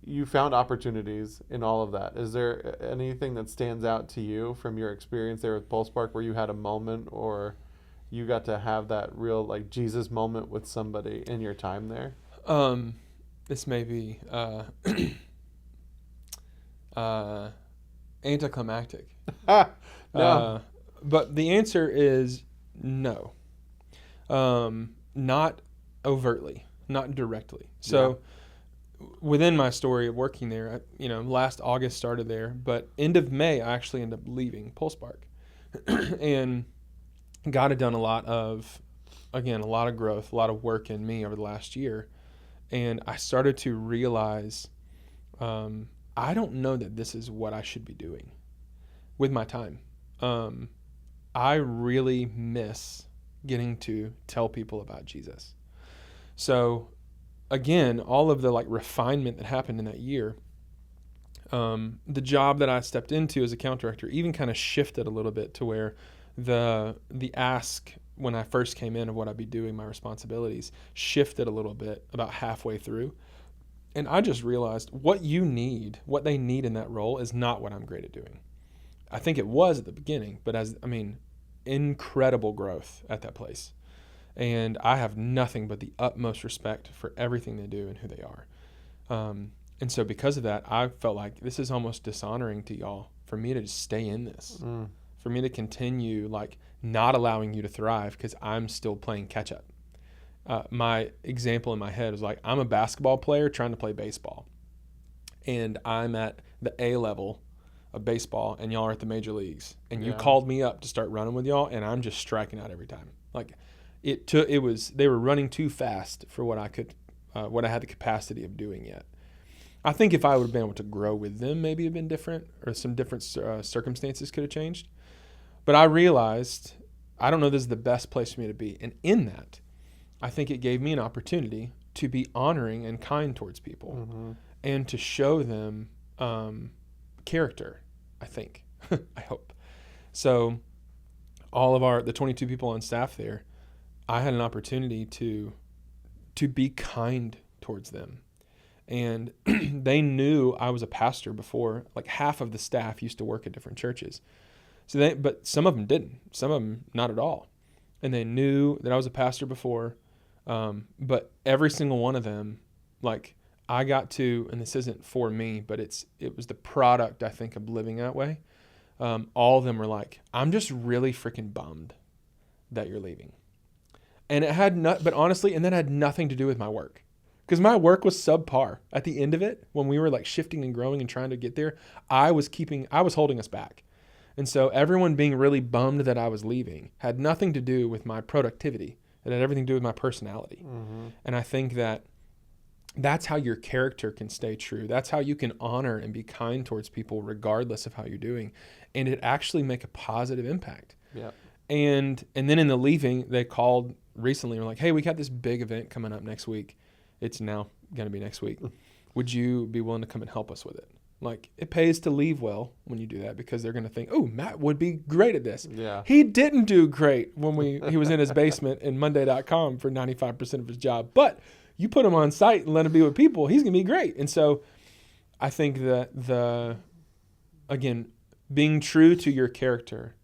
[SPEAKER 1] you found opportunities in all of that. Is there anything that stands out to you from your experience there with Pulse Park where you had a moment, or you got to have that real like Jesus moment with somebody in your time there?
[SPEAKER 2] This may be anticlimactic.
[SPEAKER 1] No.
[SPEAKER 2] But the answer is no. Not overtly, not directly. So within my story of working there, last August started there, but end of May, I actually ended up leaving Pulse Park. And God had done a lot of growth, a lot of work in me over the last year. And I started to realize, I don't know that this is what I should be doing with my time. I really miss getting to tell people about Jesus. So again, all of the refinement that happened in that year, the job that I stepped into as account director even kind of shifted a little bit to where the ask when I first came in of what I'd be doing, my responsibilities, shifted a little bit about halfway through. And I just realized what they need in that role is not what I'm great at doing. I think it was at the beginning, but incredible growth at that place. And I have nothing but the utmost respect for everything they do and who they are. And so because of that, I felt like this is almost dishonoring to y'all for me to just stay in this, for me to continue not allowing you to thrive because I'm still playing catch up. My example in my head was I'm a basketball player trying to play baseball, and I'm at the A level of baseball, and y'all are at the major leagues, and you called me up to start running with y'all, and I'm just striking out every time. They were running too fast for what I had the capacity of doing yet. I think if I would have been able to grow with them, maybe it'd been different, or some different circumstances could have changed. But I realized, I don't know this is the best place for me to be. And in that, I think it gave me an opportunity to be honoring and kind towards people, and to show them character, I think. I hope. So all of the 22 people on staff there, I had an opportunity to be kind towards them. And they knew I was a pastor before. Half of the staff used to work at different churches. But some of them didn't. Some of them not at all. And they knew that I was a pastor before. But every single one of them, I got to, and this isn't for me, but it was the product, I think, of living that way. All of them were I'm just really freaking bummed that you're leaving. And it had but honestly, and that had nothing to do with my work. Because my work was subpar. At the end of it, when we were shifting and growing and trying to get there, I was holding us back. And so everyone being really bummed that I was leaving had nothing to do with my productivity. It had everything to do with my personality. And I think that's how your character can stay true. That's how you can honor and be kind towards people regardless of how you're doing. And it actually make a positive impact. Yeah. And then in the leaving, they called recently and were hey, we got this big event coming up next week. It's now going to be next week. Would you be willing to come and help us with it? It pays to leave well when you do that, because they're going to think, oh, Matt would be great at this. Yeah. He didn't do great when he was in his basement in Monday.com for 95% of his job. But you put him on site and let him be with people, he's going to be great. And so I think that again, being true to your character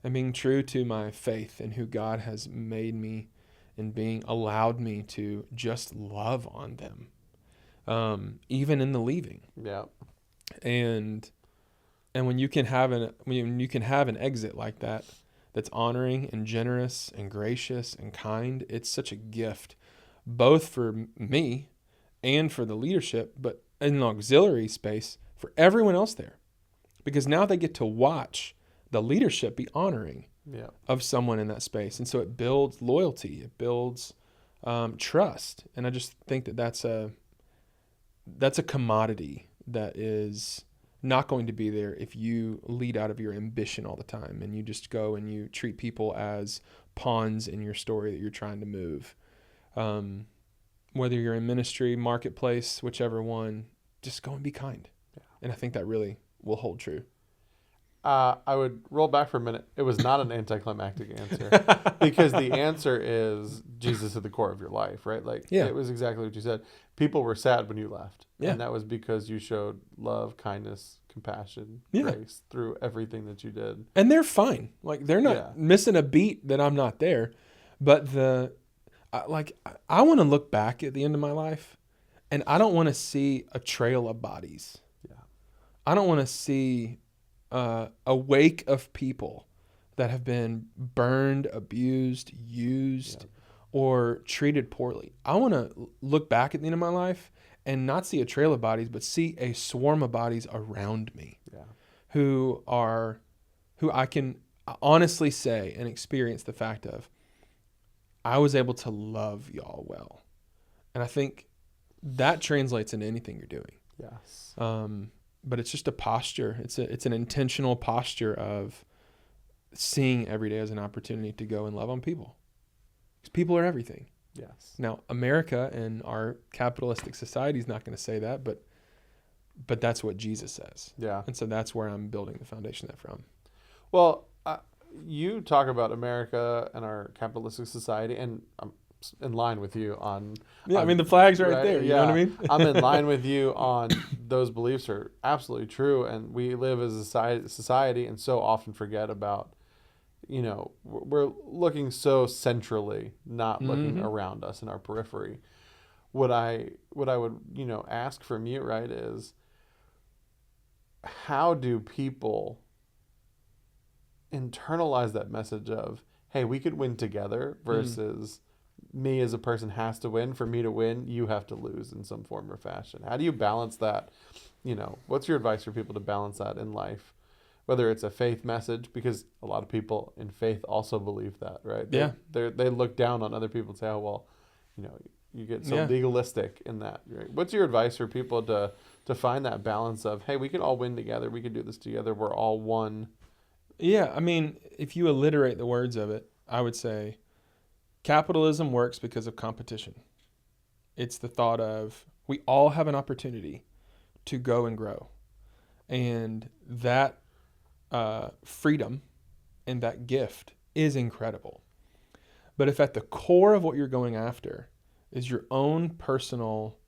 [SPEAKER 2] and being true to my faith and who God has made me and being allowed me to just love on them, even in the leaving. Yeah. And when you can have an exit like that, that's honoring and generous and gracious and kind, it's such a gift, both for me and for the leadership, but in the auxiliary space for everyone else there, because now they get to watch the leadership be honoring of someone in that space. And so it builds loyalty, it builds trust. And I just think that that's a commodity that is not going to be there if you lead out of your ambition all the time and you just go and you treat people as pawns in your story that you're trying to move. Whether you're in ministry, marketplace, whichever one, just go and be kind.
[SPEAKER 1] Yeah.
[SPEAKER 2] And I think that really will hold true.
[SPEAKER 1] I would roll back for a minute. It was not an anticlimactic answer because the answer is Jesus at the core of your life, right? Like,
[SPEAKER 2] Yeah.
[SPEAKER 1] It was exactly what you said. People were sad when you left.
[SPEAKER 2] Yeah.
[SPEAKER 1] And that was because you showed love, kindness, compassion,
[SPEAKER 2] Yeah.
[SPEAKER 1] grace through everything that you did.
[SPEAKER 2] And they're fine. Like, they're not missing a beat that I'm not there. But I want to look back at the end of my life, and I don't want to see a trail of bodies.
[SPEAKER 1] Yeah.
[SPEAKER 2] I don't want to see a wake of people that have been burned, abused, used, or treated poorly. I want to look back at the end of my life and not see a trail of bodies, but see a swarm of bodies around me who I can honestly say and experience the fact of, I was able to love y'all well. And I think that translates into anything you're doing.
[SPEAKER 1] Yes.
[SPEAKER 2] But it's just a posture. It's an intentional posture of seeing every day as an opportunity to go and love on people. Because people are everything.
[SPEAKER 1] Yes.
[SPEAKER 2] Now, America and our capitalistic society is not going to say that, but that's what Jesus says.
[SPEAKER 1] Yeah.
[SPEAKER 2] And so that's where I'm building the foundation of that from.
[SPEAKER 1] Well, you talk about America and our capitalistic society, and I'm in line with you on...
[SPEAKER 2] Yeah, I mean, the flag's right there. You know what I mean?
[SPEAKER 1] I'm in line with you on those beliefs are absolutely true, and we live as a society and so often forget about, we're looking so centrally, not looking around us in our periphery. What I would, ask from you, right, is how do people internalize that message of, hey, we could win together versus me as a person has to win. For me to win, you have to lose in some form or fashion. How do you balance that? What's your advice for people to balance that in life? Whether it's a faith message, because a lot of people in faith also believe that, right? They look down on other people and say, oh, well, you get so legalistic in that. Right? What's your advice for people to find that balance of, hey, we could all win together. We could do this together. We're all one.
[SPEAKER 2] Yeah, I mean, if you alliterate the words of it, I would say capitalism works because of competition. It's the thought of we all have an opportunity to go and grow. And that freedom and that gift is incredible. But if at the core of what you're going after is your own personal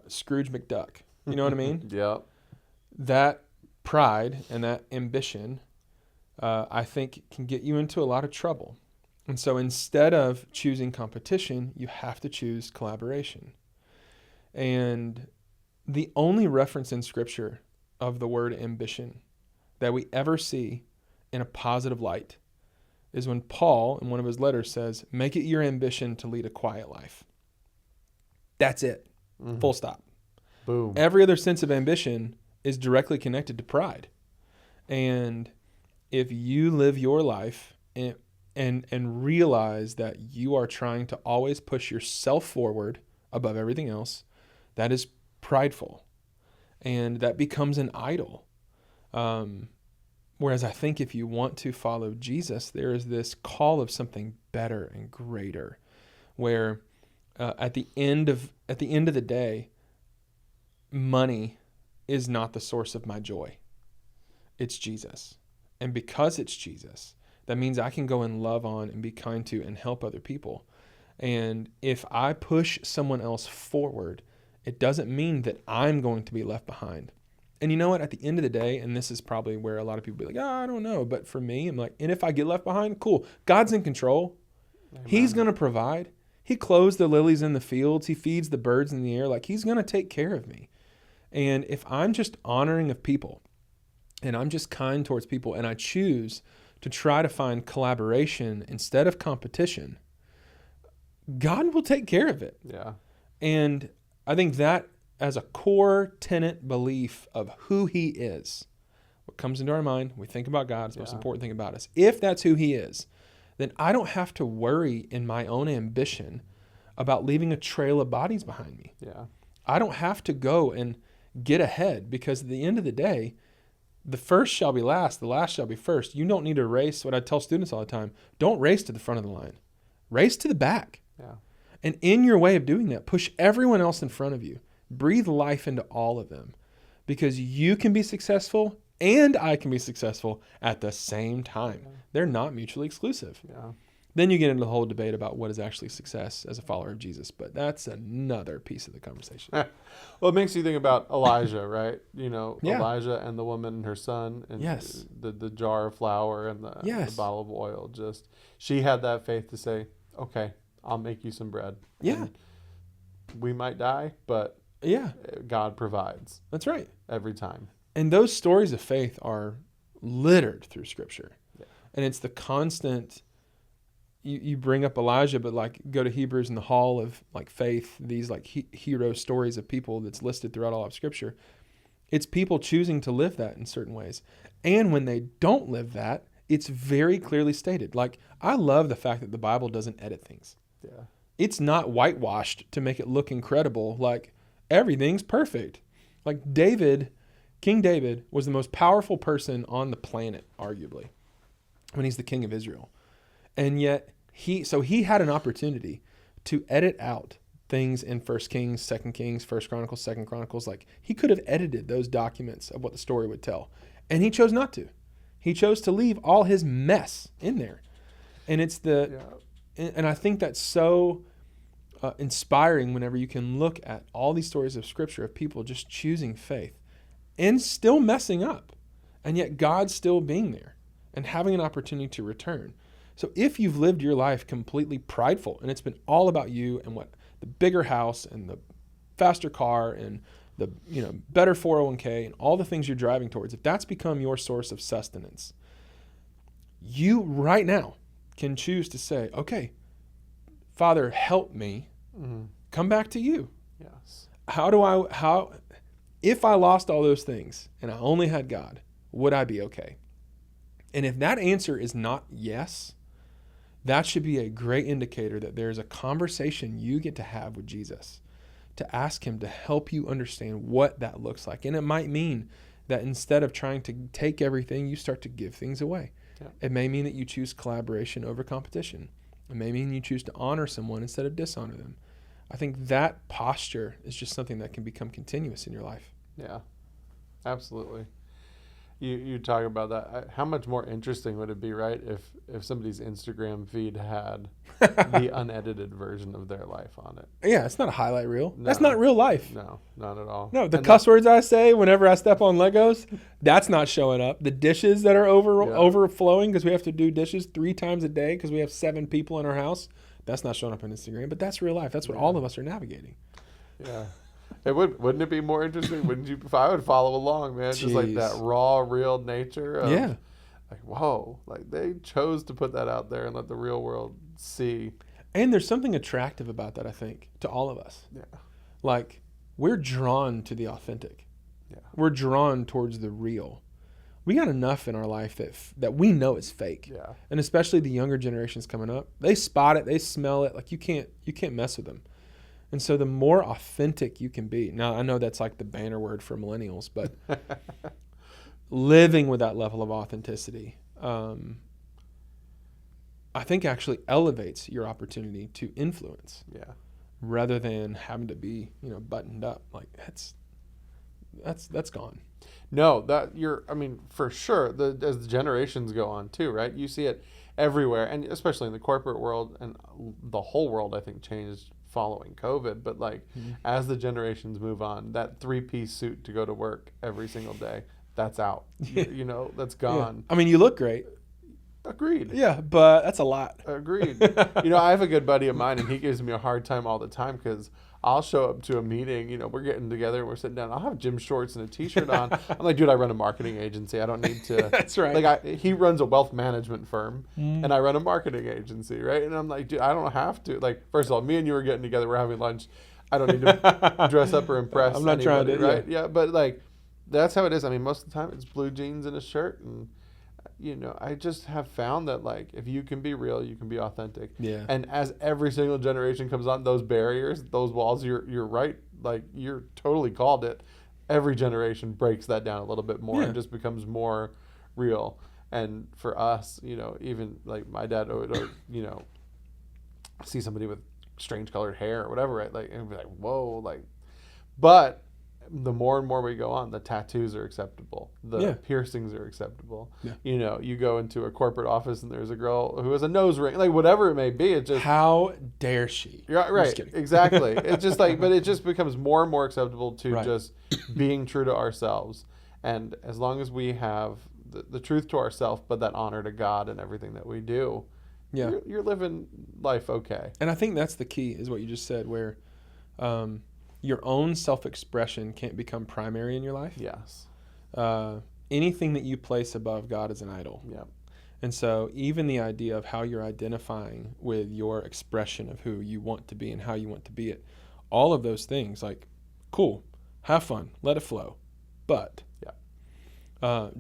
[SPEAKER 2] Scrooge McDuck, you know what I mean?
[SPEAKER 1] Yeah.
[SPEAKER 2] That pride and that ambition, I think, can get you into a lot of trouble. And so instead of choosing competition, you have to choose collaboration. And the only reference in Scripture of the word ambition that we ever see in a positive light is when Paul, in one of his letters, says, make it your ambition to lead a quiet life. That's it. Full stop.
[SPEAKER 1] Boom.
[SPEAKER 2] Every other sense of ambition is directly connected to pride. And if you live your life and realize that you are trying to always push yourself forward above everything else, that is prideful. And that becomes an idol. Whereas I think if you want to follow Jesus, there is this call of something better and greater, where at the end of the day, money is not the source of my joy. It's Jesus. And because it's Jesus, that means I can go and love on and be kind to and help other people. And if I push someone else forward, it doesn't mean that I'm going to be left behind. And you know what? At the end of the day, and this is probably where a lot of people be like, I don't know. But for me, I'm like, and if I get left behind, cool. God's in control. Amen. He's going to provide. He clothes the lilies in the fields. He feeds the birds in the air. Like, he's going to take care of me. And if I'm just honoring of people and I'm just kind towards people and I choose to try to find collaboration instead of competition, God will take care of it.
[SPEAKER 1] Yeah.
[SPEAKER 2] And I think that as a core tenet belief of who he is, what comes into our mind, we think about God, it's the most important thing about us. If that's who he is, then I don't have to worry in my own ambition about leaving a trail of bodies behind me.
[SPEAKER 1] Yeah.
[SPEAKER 2] I don't have to go and get ahead, because at the end of the day, the first shall be last, the last shall be first. You don't need to race. What I tell students all the time, don't race to the front of the line. Race to the back.
[SPEAKER 1] Yeah.
[SPEAKER 2] And in your way of doing that, push everyone else in front of you. Breathe life into all of them, because you can be successful and I can be successful at the same time.
[SPEAKER 1] Yeah.
[SPEAKER 2] They're not mutually exclusive.
[SPEAKER 1] Yeah.
[SPEAKER 2] Then you get into the whole debate about what is actually success as a follower of Jesus, but that's another piece of the conversation.
[SPEAKER 1] Well, it makes you think about Elijah, right? You know,
[SPEAKER 2] Yeah.
[SPEAKER 1] Elijah and the woman and her son, and
[SPEAKER 2] Yes.
[SPEAKER 1] the jar of flour and the
[SPEAKER 2] Yes.
[SPEAKER 1] bottle of oil. Just, she had that faith to say, okay, I'll make you some bread.
[SPEAKER 2] Yeah.
[SPEAKER 1] And we might die, but
[SPEAKER 2] Yeah,
[SPEAKER 1] God provides
[SPEAKER 2] that's right.
[SPEAKER 1] every time.
[SPEAKER 2] And those stories of faith are littered through Scripture.
[SPEAKER 1] Yeah.
[SPEAKER 2] And it's the constant, you bring up Elijah, but like go to Hebrews in the hall of like faith, these like hero stories of people that's listed throughout all of Scripture. It's people choosing to live that in certain ways. And when they don't live that, it's very clearly stated. Like, I love the fact that the Bible doesn't edit things.
[SPEAKER 1] Yeah.
[SPEAKER 2] It's not whitewashed to make it look incredible. Like, everything's perfect. Like King David was the most powerful person on the planet, arguably, when he's the king of Israel. And yet he had an opportunity to edit out things in 1 Kings, 2 Kings, 1 Chronicles, 2 Chronicles. Like, he could have edited those documents of what the story would tell. And he chose not to. He chose to leave all his mess in there. And it's and I think that's so inspiring whenever you can look at all these stories of Scripture of people just choosing faith and still messing up, and yet God still being there and having an opportunity to return. So if you've lived your life completely prideful and it's been all about you and what the bigger house and the faster car and the better 401k and all the things you're driving towards, if that's become your source of sustenance, you right now can choose to say, okay, Father, help me come back to you.
[SPEAKER 1] Yes.
[SPEAKER 2] If I lost all those things and I only had God, would I be okay? And if that answer is not yes, that should be a great indicator that there's a conversation you get to have with Jesus, to ask him to help you understand what that looks like. And it might mean that instead of trying to take everything, you start to give things away.
[SPEAKER 1] Yeah.
[SPEAKER 2] It may mean that you choose collaboration over competition. It may mean you choose to honor someone instead of dishonor them. I think that posture is just something that can become continuous in your life.
[SPEAKER 1] Yeah, absolutely. You talk about that. How much more interesting would it be, right, if somebody's Instagram feed had the unedited version of their life on it?
[SPEAKER 2] Yeah, it's not a highlight reel.
[SPEAKER 1] No.
[SPEAKER 2] That's not real life.
[SPEAKER 1] No, not at all.
[SPEAKER 2] No, the cuss words I say whenever I step on Legos, that's not showing up. The dishes that are overflowing because we have to do dishes 3 times a day because we have 7 people in our house, that's not showing up on Instagram. But that's real life. That's what all of us are navigating.
[SPEAKER 1] Yeah. Wouldn't it be more interesting? Wouldn't you? If I would follow along, man, just like that raw, real nature of, like, whoa, like they chose to put that out there and let the real world see.
[SPEAKER 2] And there's something attractive about that, I think, to all of us.
[SPEAKER 1] Yeah.
[SPEAKER 2] Like, we're drawn to the authentic.
[SPEAKER 1] Yeah.
[SPEAKER 2] We're drawn towards the real. We got enough in our life that we know is fake.
[SPEAKER 1] Yeah.
[SPEAKER 2] And especially the younger generations coming up, they spot it, they smell it. Like, you can't mess with them. And so the more authentic you can be. Now, I know that's like the banner word for millennials, but living with that level of authenticity, I think actually elevates your opportunity to influence.
[SPEAKER 1] Yeah.
[SPEAKER 2] Rather than having to be, buttoned up. Like, that's gone.
[SPEAKER 1] No, for sure. As the generations go on too, right? You see it everywhere, and especially in the corporate world, and the whole world, I think, changed following COVID. But like, as the generations move on, that 3-piece suit to go to work every single day, that's out. That's gone.
[SPEAKER 2] Yeah. I mean, you look great.
[SPEAKER 1] Agreed.
[SPEAKER 2] Yeah, but that's a lot.
[SPEAKER 1] Agreed. I have a good buddy of mine, and he gives me a hard time all the time because I'll show up to a meeting, we're getting together and we're sitting down. I'll have gym shorts and a T-shirt on. I'm like, dude, I run a marketing agency. I don't need to.
[SPEAKER 2] That's right.
[SPEAKER 1] Like, he runs a wealth management firm, and I run a marketing agency, right? And I'm like, dude, I don't have to. Like, first of all, me and you are getting together. We're having lunch. I don't need to dress up or impress
[SPEAKER 2] I'm not
[SPEAKER 1] anybody,
[SPEAKER 2] trying to,
[SPEAKER 1] right? Yeah, but like, that's how it is. I mean, most of the time it's blue jeans and a shirt, and I just have found that, like, if you can be real, you can be authentic.
[SPEAKER 2] Yeah.
[SPEAKER 1] And as every single generation comes on, those barriers, those walls, you're right. Like, you're totally called it. every generation breaks that down a little bit more
[SPEAKER 2] Yeah.
[SPEAKER 1] and just becomes more real. And for us, even like my dad would, see somebody with strange colored hair or whatever, right? Like, and be like, whoa, like, but the more and more we go on, the tattoos are acceptable. The piercings are acceptable.
[SPEAKER 2] Yeah.
[SPEAKER 1] You go into a corporate office and there's a girl who has a nose ring, like whatever it may be. It just,
[SPEAKER 2] how dare she?
[SPEAKER 1] right, exactly. It's just like, but it just becomes more and more acceptable to just being true to ourselves. And as long as we have the truth to ourselves, but that honor to God in everything that we do, you're living life okay.
[SPEAKER 2] And I think that's the key, is what you just said, where your own self-expression can't become primary in your life.
[SPEAKER 1] Yes.
[SPEAKER 2] Anything that you place above God is an idol.
[SPEAKER 1] Yep.
[SPEAKER 2] And so even the idea of how you're identifying with your expression of who you want to be and how you want to be it, all of those things, like, cool, have fun, let it flow. But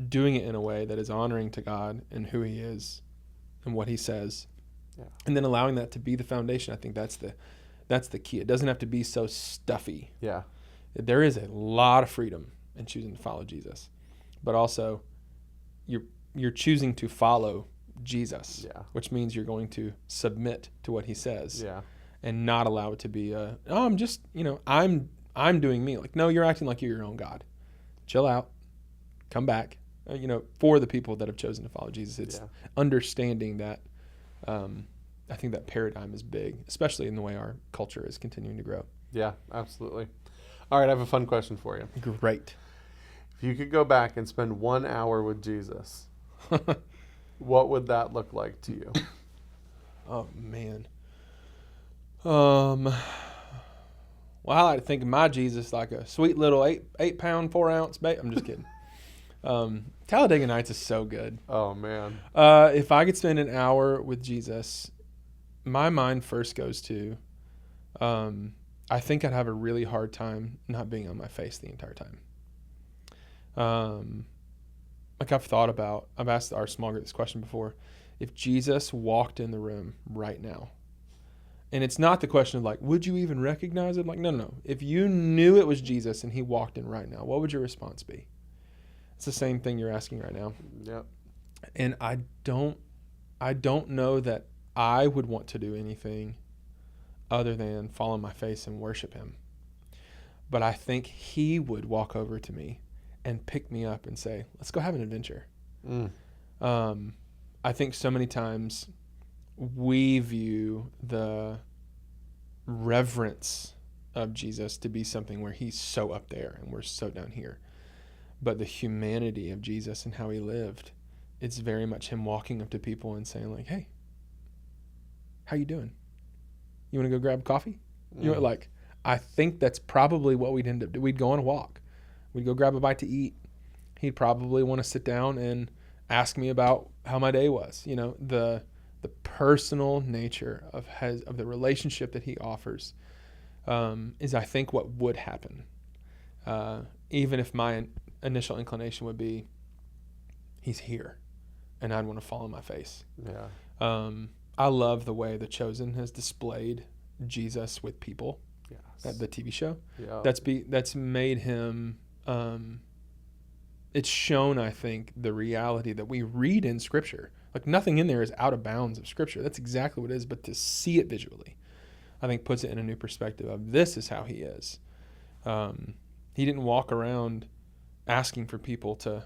[SPEAKER 2] doing it in a way that is honoring to God and who he is and what he says, and then allowing that to be the foundation, I think that's the key. It doesn't have to be so stuffy.
[SPEAKER 1] Yeah.
[SPEAKER 2] There is a lot of freedom in choosing to follow Jesus, but also you're choosing to follow Jesus, which means you're going to submit to what he says, and not allow it to be I'm just, I'm doing me. Like, no, you're acting like you're your own God. Chill out, come back. For the people that have chosen to follow Jesus, it's understanding that. I think that paradigm is big, especially in the way our culture is continuing to grow.
[SPEAKER 1] Yeah, absolutely. All right, I have a fun question for you.
[SPEAKER 2] Great.
[SPEAKER 1] If you could go back and spend 1 hour with Jesus, what would that look like to you?
[SPEAKER 2] Oh, man. Well, I like to think of my Jesus like a sweet little 8-pound, 4-ounce baby. I'm just kidding. Talladega Nights is so good.
[SPEAKER 1] Oh, man.
[SPEAKER 2] If I could spend an hour with Jesus, my mind first goes to, I think I'd have a really hard time not being on my face the entire time. Like I've asked our small group this question before. If Jesus walked in the room right now, and it's not the question of like, would you even recognize it? Like, no. If you knew it was Jesus and he walked in right now, what would your response be? It's the same thing you're asking right now.
[SPEAKER 1] Yep.
[SPEAKER 2] And I don't know that I would want to do anything other than fall on my face and worship him. But I think he would walk over to me and pick me up and say, let's go have an adventure. I think so many times we view the reverence of Jesus to be something where he's so up there and we're so down here. But the humanity of Jesus and how he lived, it's very much him walking up to people and saying like, hey, how you doing? You want to go grab coffee? Like, I think that's probably what we'd end up doing. We'd go on a walk. We'd go grab a bite to eat. He'd probably want to sit down and ask me about how my day was. The personal nature of the relationship that he offers is, I think, what would happen. Even if my initial inclination would be, he's here, and I'd want to fall on my face.
[SPEAKER 1] Yeah.
[SPEAKER 2] I love the way The Chosen has displayed Jesus with people. Yes. The TV show. Yeah. That's made him. It's shown, I think, the reality that we read in Scripture. Like, nothing in there is out of bounds of Scripture. That's exactly what it is. But to see it visually, I think, puts it in a new perspective of this is how he is. He didn't walk around asking for people to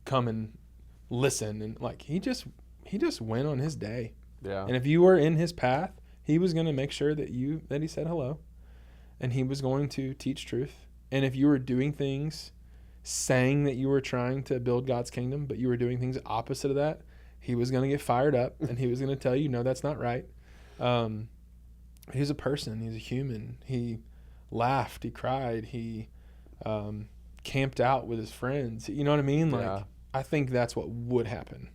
[SPEAKER 2] come and listen, and like he just went on his day.
[SPEAKER 1] Yeah.
[SPEAKER 2] And if you were in his path, he was going to make sure that he said hello, and he was going to teach truth. And if you were doing things saying that you were trying to build God's kingdom, but you were doing things opposite of that, he was going to get fired up and he was going to tell you, no, that's not right. He's a person. He's a human. He laughed. He cried. He camped out with his friends. You know what I mean? Like, I think that's what would happen,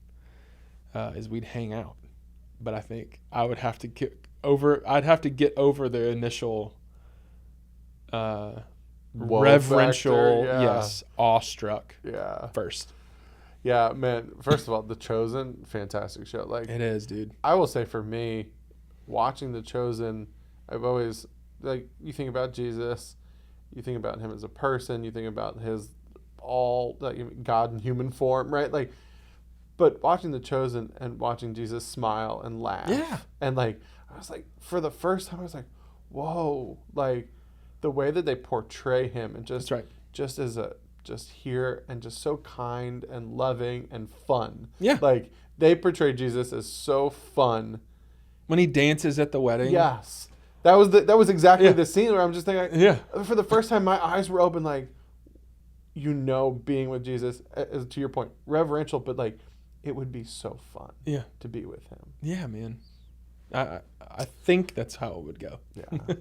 [SPEAKER 2] is we'd hang out. But I think I would have to get over the initial reverential,
[SPEAKER 1] factor,
[SPEAKER 2] awestruck first.
[SPEAKER 1] Yeah, man. First of all, The Chosen, fantastic show. Like,
[SPEAKER 2] it is, dude.
[SPEAKER 1] I will say for me, watching The Chosen, I've always, like, you think about Jesus, you think about him as a person, you think about his all God in human form, right? Like, but watching The Chosen and watching Jesus smile and laugh, and like I was like, for the first time I was like, whoa, like the way that they portray him and just as a just here and just so kind and loving and fun.
[SPEAKER 2] Yeah.
[SPEAKER 1] Like they portray Jesus as so fun.
[SPEAKER 2] When he dances at the wedding.
[SPEAKER 1] Yes. That was exactly the scene where I'm just thinking, for the first time my eyes were open, like, being with Jesus, is, to your point, reverential, but like it would be so fun to be with him.
[SPEAKER 2] Yeah, man. I think that's how it would go.
[SPEAKER 1] Yeah.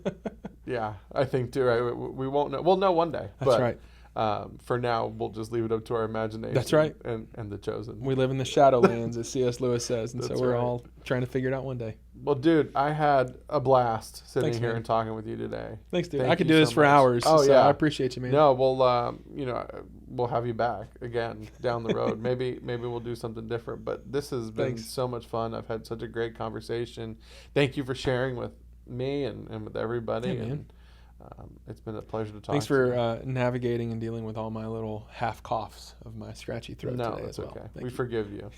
[SPEAKER 1] Yeah, I think too, right? We won't know. We'll know one day.
[SPEAKER 2] That's right.
[SPEAKER 1] For now, we'll just leave it up to our imagination.
[SPEAKER 2] That's right.
[SPEAKER 1] And The Chosen.
[SPEAKER 2] We live in the Shadowlands, as C.S. Lewis says, and so we're all trying to figure it out one day.
[SPEAKER 1] Well, dude, I had a blast sitting here and talking with you today.
[SPEAKER 2] Thanks, dude. I could do this for hours. Oh, so I appreciate you, man.
[SPEAKER 1] No, we'll have you back again down the road. maybe we'll do something different. But this has been so much fun. I've had such a great conversation. Thank you for sharing with me and with everybody.
[SPEAKER 2] Yeah, man.
[SPEAKER 1] It's been a pleasure to talk.
[SPEAKER 2] Thanks for navigating and dealing with all my little half coughs of my scratchy throat today as well.
[SPEAKER 1] Okay.
[SPEAKER 2] Thank
[SPEAKER 1] we
[SPEAKER 2] you.
[SPEAKER 1] forgive you.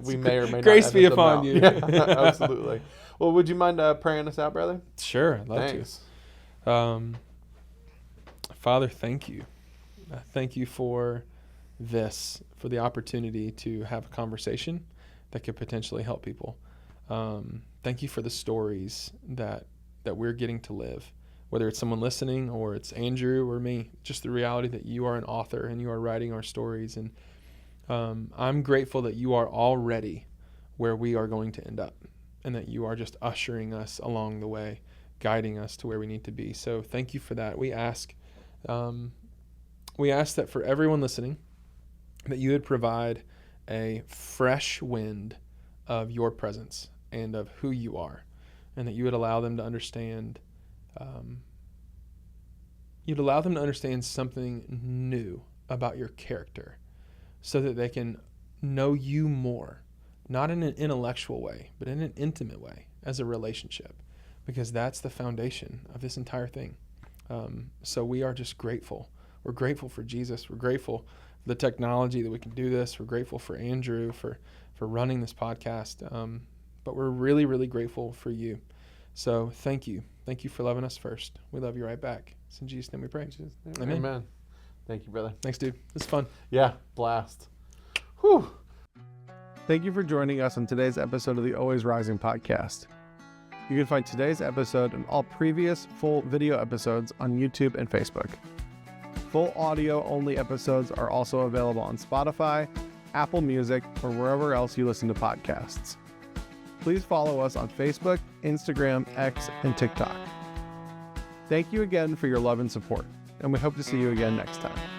[SPEAKER 1] We may or may not.
[SPEAKER 2] Grace be upon you.
[SPEAKER 1] Yeah, absolutely. Well, would you mind praying us out, brother?
[SPEAKER 2] Sure, I'd love to. Father, thank you. Thank you for this, for the opportunity to have a conversation that could potentially help people. Thank you for the stories that we're getting to live. Whether it's someone listening or it's Andrew or me, just the reality that you are an author and you are writing our stories. And I'm grateful that you are already where we are going to end up and that you are just ushering us along the way, guiding us to where we need to be. So thank you for that. We ask that for everyone listening, that you would provide a fresh wind of your presence and of who you are, and that you would allow them to understand something new about your character so that they can know you more, not in an intellectual way, but in an intimate way as a relationship, because that's the foundation of this entire thing. So we are just grateful. We're grateful for Jesus. We're grateful for the technology that we can do this. We're grateful for Andrew for running this podcast. But we're really, really grateful for you. So thank you. Thank you for loving us first. We love you right back. It's in Jesus' name we pray.
[SPEAKER 1] Amen. Thank you, brother.
[SPEAKER 2] Thanks, dude. This is fun.
[SPEAKER 1] Yeah, blast. Whew. Thank you for joining us on today's episode of the Always Rising podcast. You can find today's episode and all previous full video episodes on YouTube and Facebook. Full audio-only episodes are also available on Spotify, Apple Music, or wherever else you listen to podcasts. Please follow us on Facebook, Instagram, X, and TikTok. Thank you again for your love and support, and we hope to see you again next time.